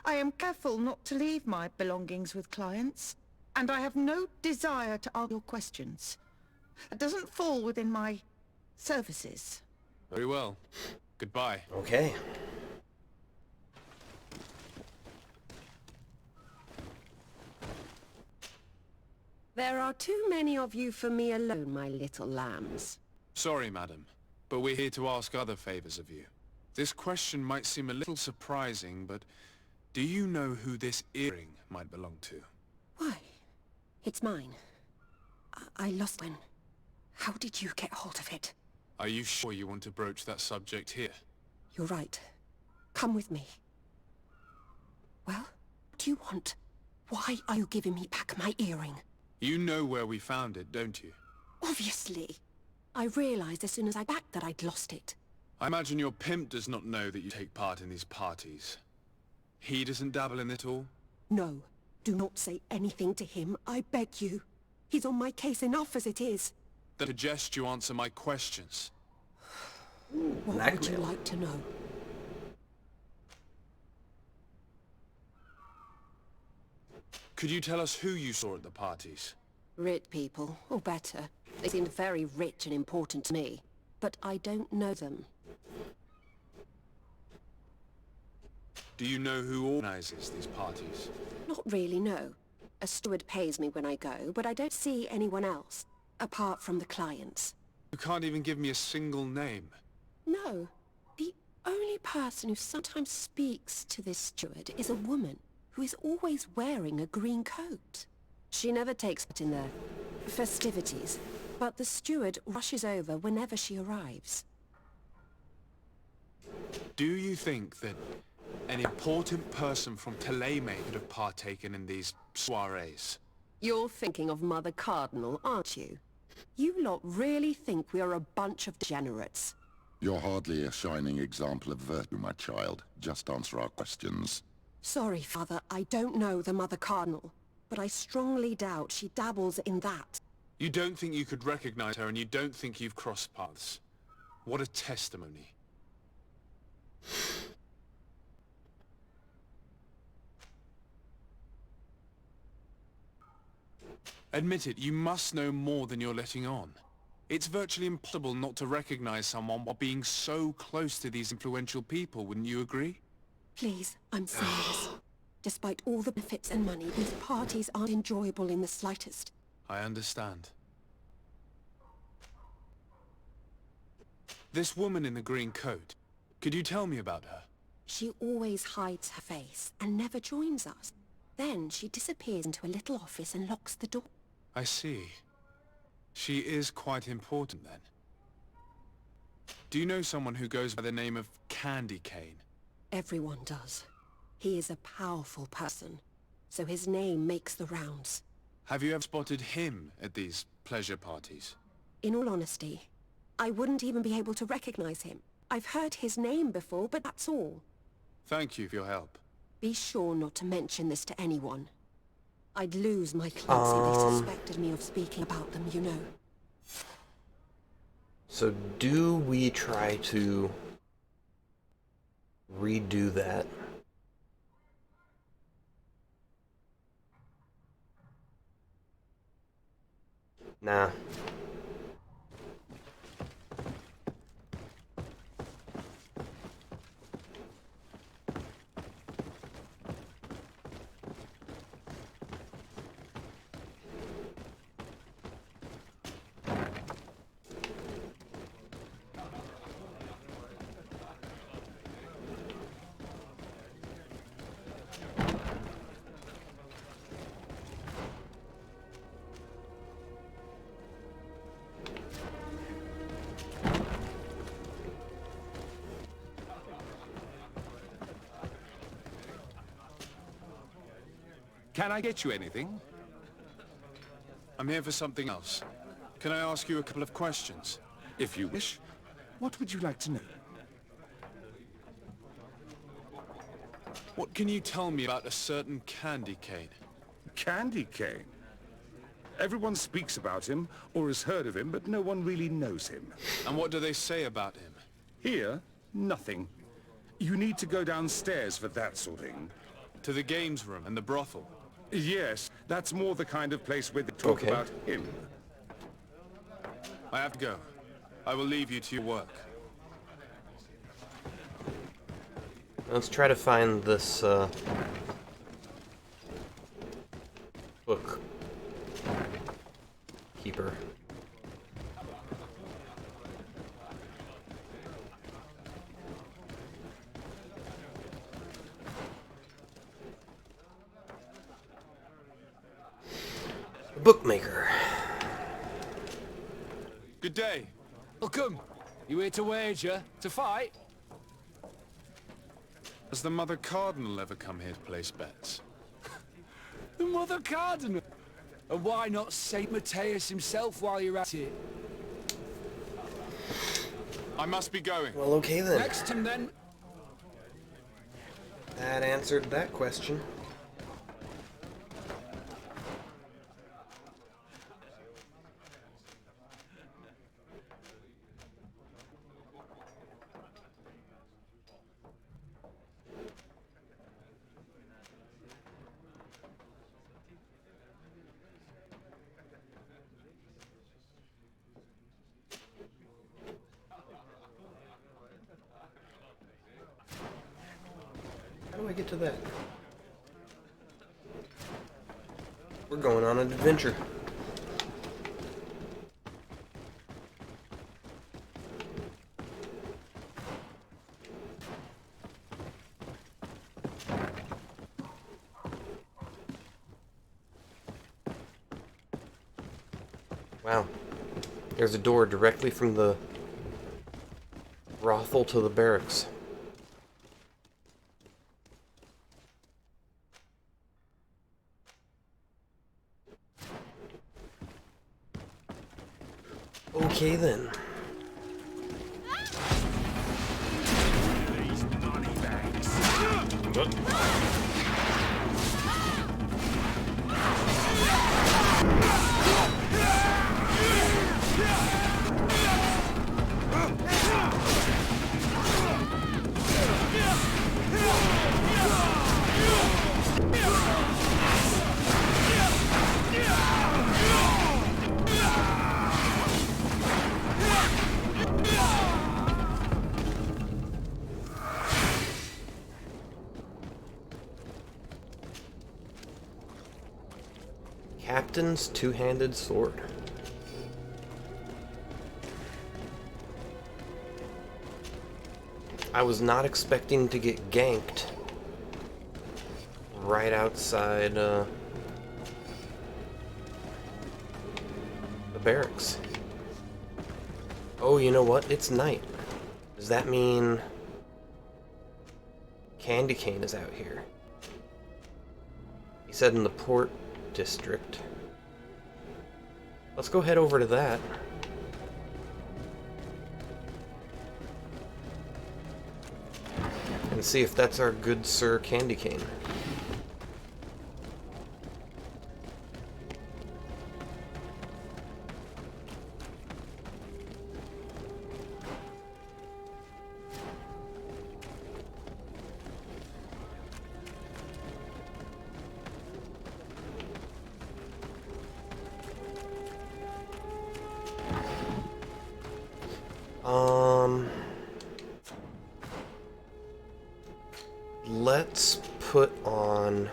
Speaker 16: I am careful not to leave my belongings with clients, and I have no desire to answer your questions. It doesn't fall within my services.
Speaker 3: Very well. Goodbye.
Speaker 1: Okay.
Speaker 12: There are too many of you for me alone, my little lambs.
Speaker 3: Sorry, madam, but we're here to ask other favors of you. This question might seem a little surprising, but do you know who this earring might belong to?
Speaker 12: Why? It's mine. I lost one. How did you get hold of it?
Speaker 3: Are you sure you want to broach that subject here?
Speaker 12: You're right. Come with me. Well, what do you want? Why are you giving me back my earring?
Speaker 3: You know where we found it, don't you?
Speaker 12: Obviously. I realized as soon as I backed that I'd lost it.
Speaker 3: I imagine your pimp does not know that you take part in these parties. He doesn't dabble in it all?
Speaker 12: No. Do not say anything to him, I beg you. He's on my case enough as it is.
Speaker 3: Then I suggest you answer my questions.
Speaker 12: What would you like to know?
Speaker 3: Could you tell us who you saw at the parties?
Speaker 12: Rich people, or better. They seemed very rich and important to me. But I don't know them.
Speaker 3: Do you know who organizes these parties?
Speaker 12: Not really, no. A steward pays me when I go, but I don't see anyone else, apart from the clients.
Speaker 3: You can't even give me a single name.
Speaker 12: No. The only person who sometimes speaks to this steward is a woman who is always wearing a green coat. She never takes part in the festivities, but the steward rushes over whenever she arrives.
Speaker 3: Do you think that an important person from Teleme could have partaken in these soirees?
Speaker 12: You're thinking of Mother Cardinal, aren't you? You lot really think we are a bunch of degenerates.
Speaker 4: You're hardly a shining example of virtue, my child. Just answer our questions.
Speaker 12: Sorry, Father, I don't know the Mother Cardinal, but I strongly doubt she dabbles in that.
Speaker 3: You don't think you could recognize her, and you don't think you've crossed paths. What a testimony. Admit it, you must know more than you're letting on. It's virtually impossible not to recognize someone while being so close to these influential people, wouldn't you agree?
Speaker 12: Please, I'm serious. Despite all the benefits and money, these parties aren't enjoyable in the slightest.
Speaker 3: I understand. This woman in the green coat, could you tell me about her?
Speaker 12: She always hides her face and never joins us. Then she disappears into a little office and locks the door.
Speaker 3: I see. She is quite important then. Do you know someone who goes by the name of Candy Cane?
Speaker 12: Everyone does. He is a powerful person, so his name makes the rounds.
Speaker 3: Have you ever spotted him at these pleasure parties?
Speaker 12: In all honesty, I wouldn't even be able to recognize him. I've heard his name before, but that's all.
Speaker 3: Thank you for your help.
Speaker 12: Be sure not to mention this to anyone. I'd lose my clients if they suspected me of speaking about them, you know.
Speaker 1: So do we try to redo that? Nah.
Speaker 3: Can I get you anything? I'm here for something else. Can I ask you a couple of questions?
Speaker 10: If you wish. What would you like to know?
Speaker 3: What can you tell me about a certain Candy Cane?
Speaker 10: Candy Cane? Everyone speaks about him, or has heard of him, but no one really knows him.
Speaker 3: And what do they say about him?
Speaker 10: Here, nothing. You need to go downstairs for that sort of thing.
Speaker 3: To the games room and the brothel?
Speaker 10: Yes, that's more the kind of place where they talk about him.
Speaker 3: I have to go.
Speaker 2: I will leave you to your work.
Speaker 1: Let's try to find this, book keeper. Bookmaker.
Speaker 2: Good day.
Speaker 14: Welcome. You here to wager? To fight?
Speaker 2: Has the Mother Cardinal ever come here to place bets?
Speaker 14: The Mother Cardinal? And why not Saint Matthias himself while you're at it?
Speaker 2: I must be going.
Speaker 1: Well, okay then.
Speaker 14: Next time then.
Speaker 1: That answered that question. How do I get to that? We're going on an adventure. Wow. There's a door directly from the brothel to the barracks. Okay then. Captain's two-handed sword. I was not expecting to get ganked right outside the barracks. Oh, you know what? It's night. Does that mean Candy Cane is out here? He said in the port district. Let's go head over to that. And see if that's our good Sir Candy Cane. Let's put on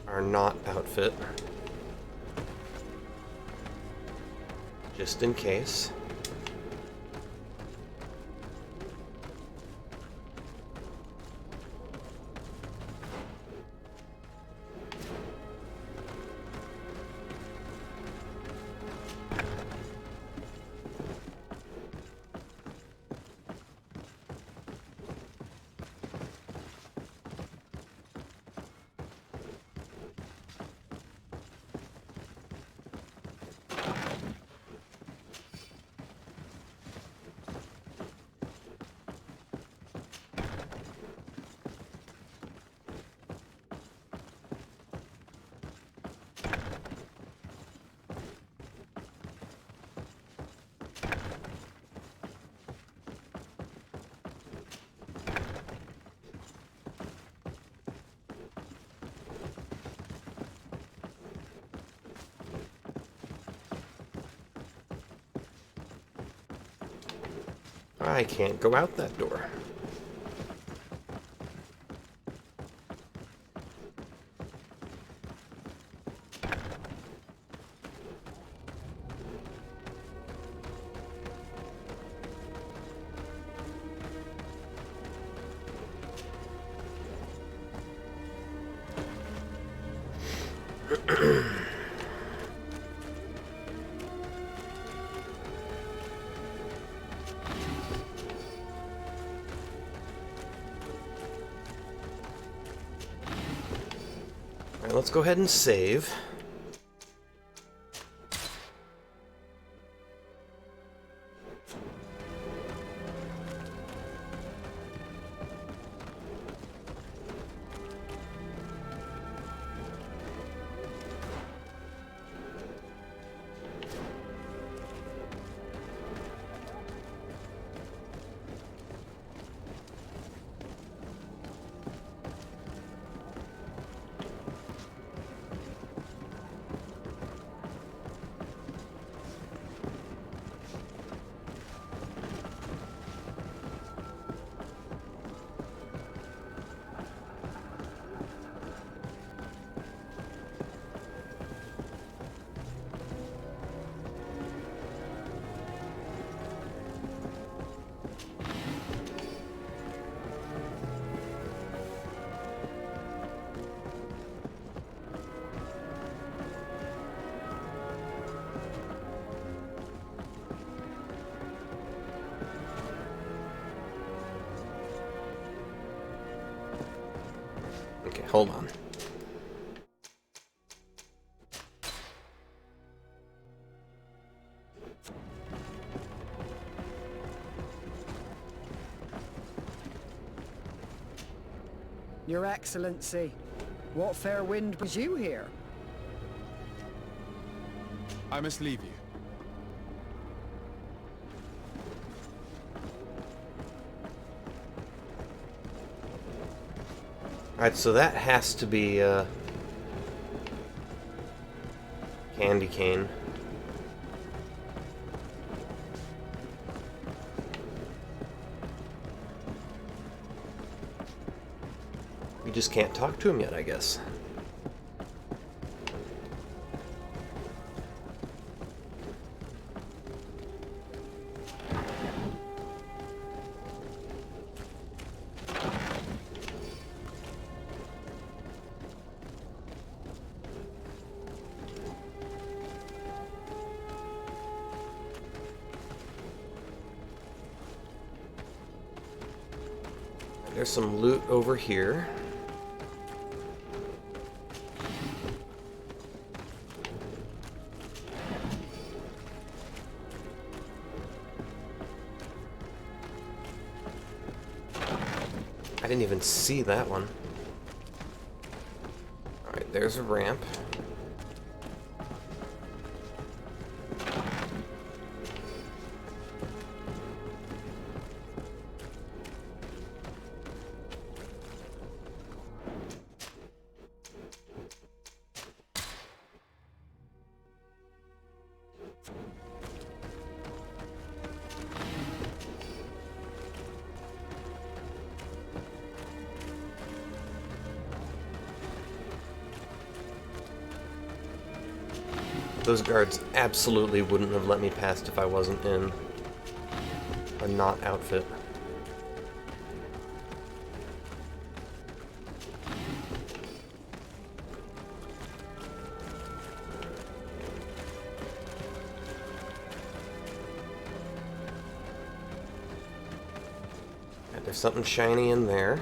Speaker 1: our knot outfit, just in case. I can't go out that door. Alright, let's go ahead and save. Okay, hold on.
Speaker 17: Your Excellency, what fair wind brings you here?
Speaker 3: I must leave you.
Speaker 1: Alright, so that has to be, candy cane. We just can't talk to him yet, I guess. There's some loot over here. I didn't even see that one. Alright, there's a ramp. Those guards absolutely wouldn't have let me past if I wasn't in a knot outfit. And there's something shiny in there.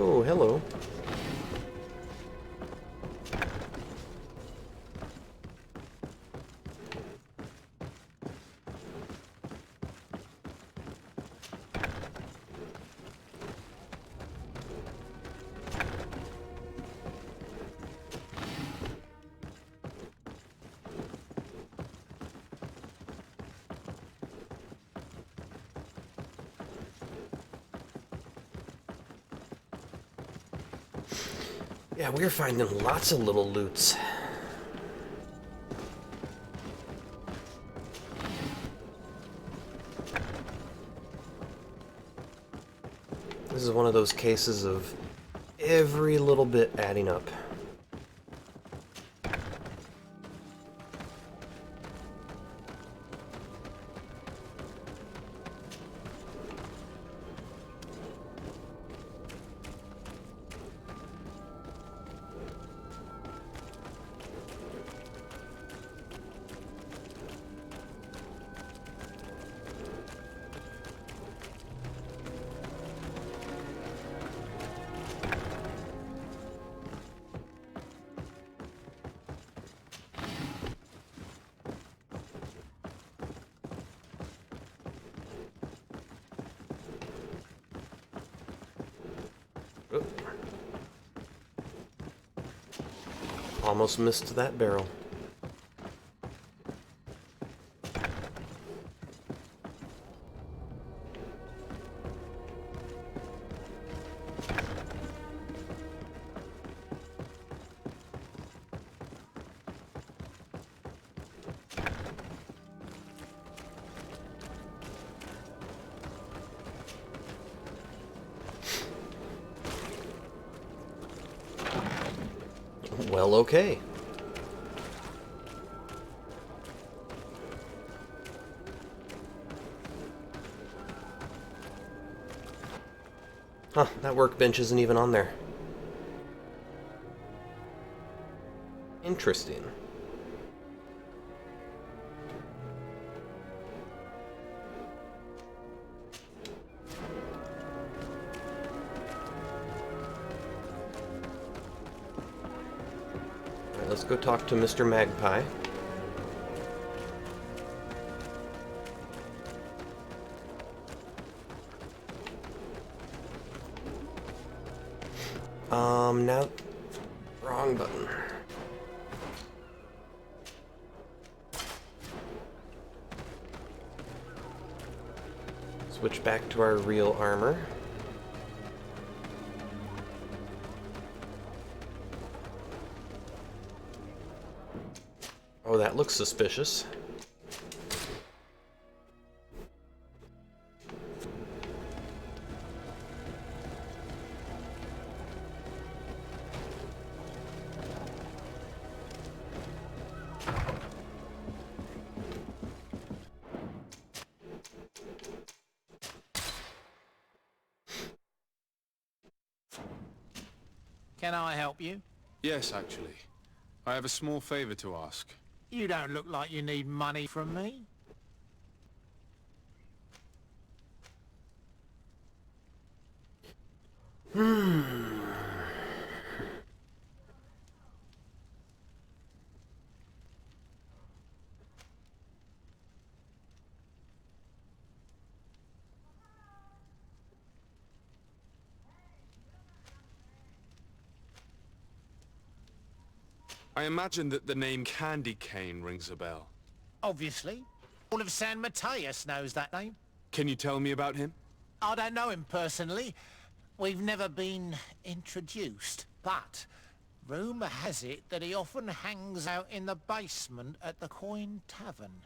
Speaker 1: Oh, hello. Yeah, we're finding lots of little loots. This is one of those cases of every little bit adding up. Almost missed that barrel. Well, okay. Huh, that workbench isn't even on there. Interesting. All right, let's go talk to Mr. Magpie. Now, wrong button. Switch back to our real armor. Oh, that looks suspicious.
Speaker 18: Can I help you?
Speaker 3: Yes, actually. I have a small favor to ask.
Speaker 18: You don't look like you need money from me.
Speaker 3: I imagine that the name Candy Cane rings a bell.
Speaker 18: Obviously. All of San Mateus knows that name.
Speaker 3: Can you tell me about him?
Speaker 18: I don't know him personally. We've never been introduced. But rumour has it that he often hangs out in the basement at the Coin Tavern.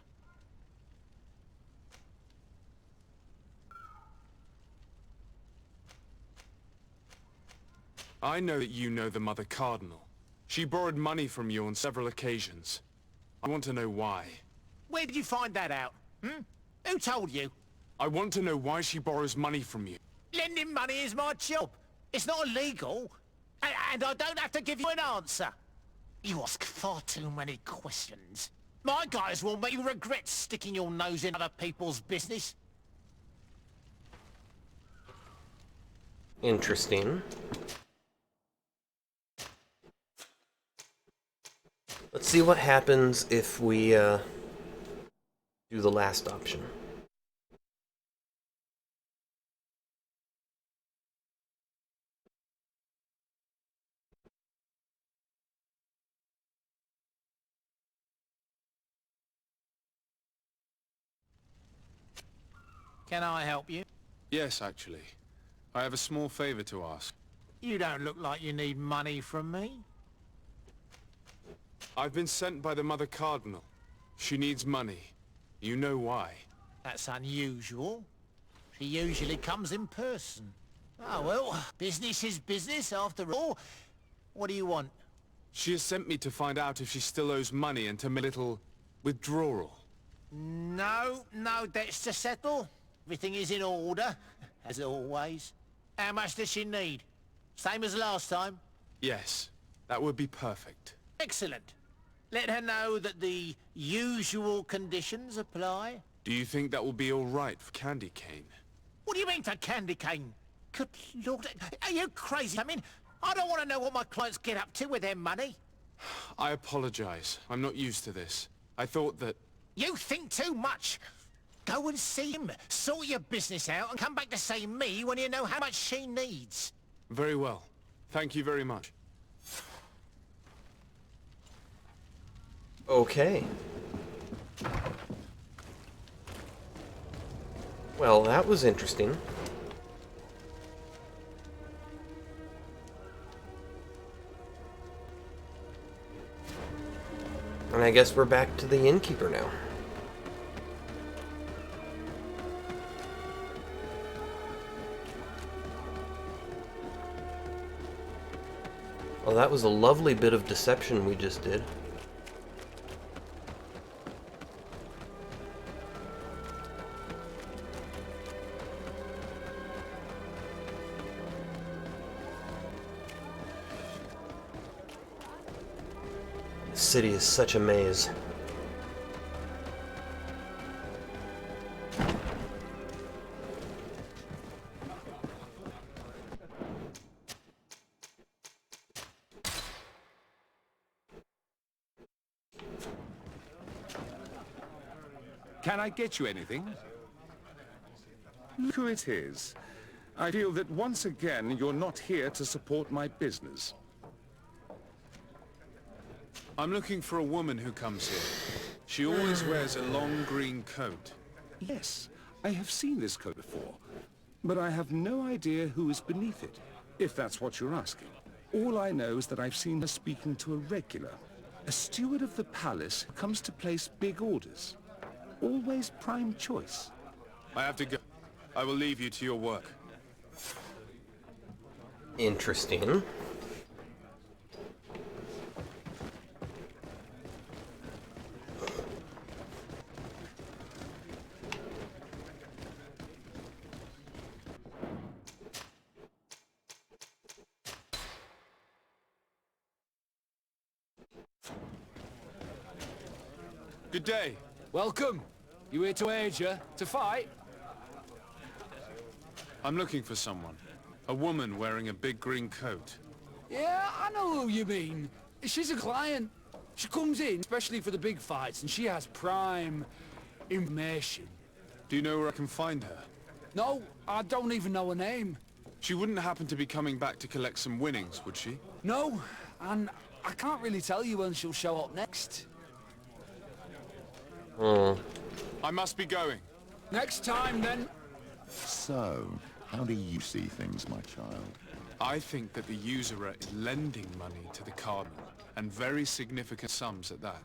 Speaker 3: I know that you know the Mother Cardinal. She borrowed money from you on several occasions. I want to know why.
Speaker 18: Where did you find that out? Who told you?
Speaker 3: I want to know why she borrows money from you.
Speaker 18: Lending money is my job. It's not illegal. And I don't have to give you an answer. You ask far too many questions. My guys will make you regret sticking your nose in other people's business.
Speaker 1: Interesting. Let's see what happens if we do the last option.
Speaker 18: Can I help you?
Speaker 3: Yes, actually. I have a small favor to ask.
Speaker 18: You don't look like you need money from me.
Speaker 3: I've been sent by the Mother Cardinal. She needs money. You know why.
Speaker 18: That's unusual. She usually comes in person. Oh well, business is business after all. What do you want?
Speaker 3: She has sent me to find out if she still owes money and to make a little withdrawal.
Speaker 18: No debts to settle. Everything is in order, as always. How much does she need? Same as last time?
Speaker 3: Yes, that would be perfect.
Speaker 18: Excellent. Let her know that the usual conditions apply.
Speaker 3: Do you think that will be all right for Candy Cane?
Speaker 18: What do you mean for Candy Cane? Good Lord, are you crazy? I mean, I don't want to know what my clients get up to with their money.
Speaker 3: I apologize. I'm not used to this. I thought that...
Speaker 18: You think too much. Go and see him, sort your business out, and come back to see me when you know how much she needs.
Speaker 3: Very well. Thank you very much.
Speaker 1: Okay. Well, that was interesting. And I guess we're back to the innkeeper now. Well, that was a lovely bit of deception we just did. The city is such a maze.
Speaker 19: Can I get you anything? Look who it is. I feel that once again you're not here to support my business.
Speaker 3: I'm looking for a woman who comes here. She always wears a long green coat.
Speaker 19: Yes, I have seen this coat before, but I have no idea who is beneath it, if that's what you're asking. All I know is that I've seen her speaking to a regular, a steward of the palace who comes to place big orders. Always prime choice.
Speaker 3: I have to go. I will leave you to your work.
Speaker 1: Interesting.
Speaker 3: Good day.
Speaker 14: Welcome. You here to wage her? To fight?
Speaker 3: I'm looking for someone. A woman wearing a big green coat.
Speaker 14: Yeah, I know who you mean. She's a client. She comes in, especially for the big fights, and she has prime information.
Speaker 3: Do you know where I can find her?
Speaker 14: No, I don't even know her name.
Speaker 3: She wouldn't happen to be coming back to collect some winnings, would she?
Speaker 14: No, and I can't really tell you when she'll show up next.
Speaker 3: I must be going.
Speaker 14: Next time, then.
Speaker 4: So, how do you see things, my child?
Speaker 3: I think that the usurer is lending money to the Cardinal, and very significant sums at that.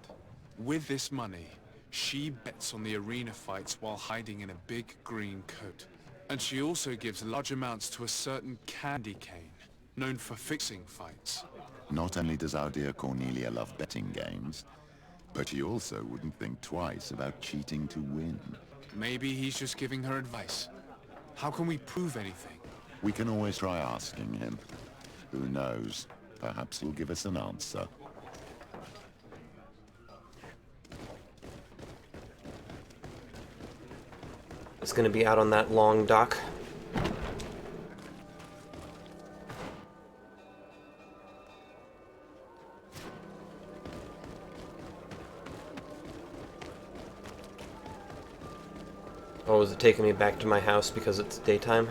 Speaker 3: With this money, she bets on the arena fights while hiding in a big green coat. And she also gives large amounts to a certain Candy Cane, known for fixing fights.
Speaker 4: Not only does our dear Cornelia love betting games, but he also wouldn't think twice about cheating to win.
Speaker 3: Maybe he's just giving her advice. How can we prove anything?
Speaker 4: We can always try asking him. Who knows? Perhaps he'll give us an answer.
Speaker 1: It's gonna be out on that long dock. Oh, is it taking me back to my house because it's daytime?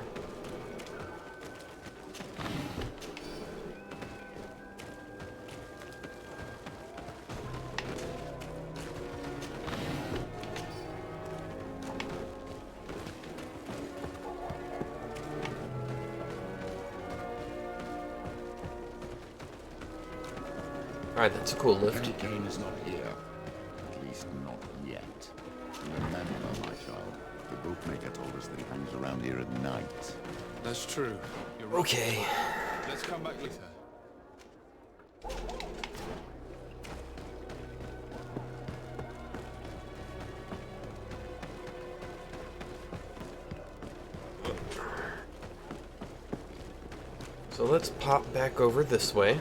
Speaker 1: Alright, that's a cool lift.
Speaker 4: Kane is not here. At least not yet. Remember, my child, the bookmaker told us that he hangs around here at night.
Speaker 3: That's true. You're right.
Speaker 1: Okay.
Speaker 3: Let's come back later.
Speaker 1: So let's pop back over this way.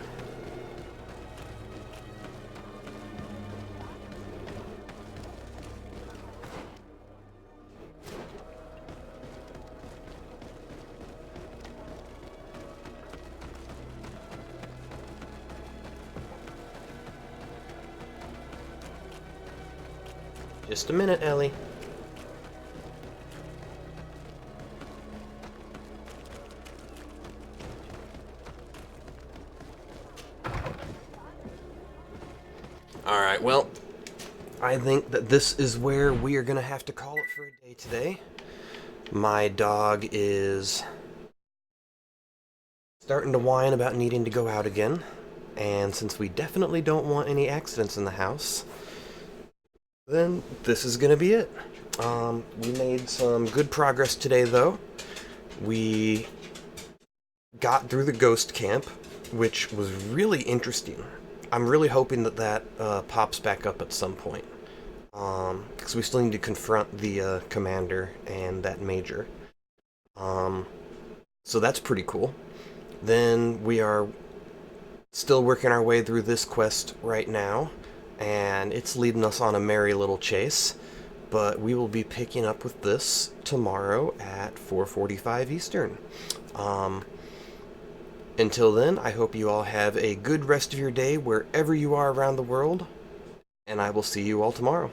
Speaker 1: Just a minute, Ellie. Alright, well, I think that this is where we are going to have to call it for a day today. My dog is starting to whine about needing to go out again, and since we definitely don't want any accidents in the house, then this is going to be it. We made some good progress today, though. We got through the ghost camp, which was really interesting. I'm really hoping that that pops back up at some point, because we still need to confront the commander and that major. So that's pretty cool. Then we are still working our way through this quest right now, and it's leading us on a merry little chase, but we will be picking up with this tomorrow at 4:45 Eastern. Until then, I hope you all have a good rest of your day wherever you are around the world, and I will see you all tomorrow.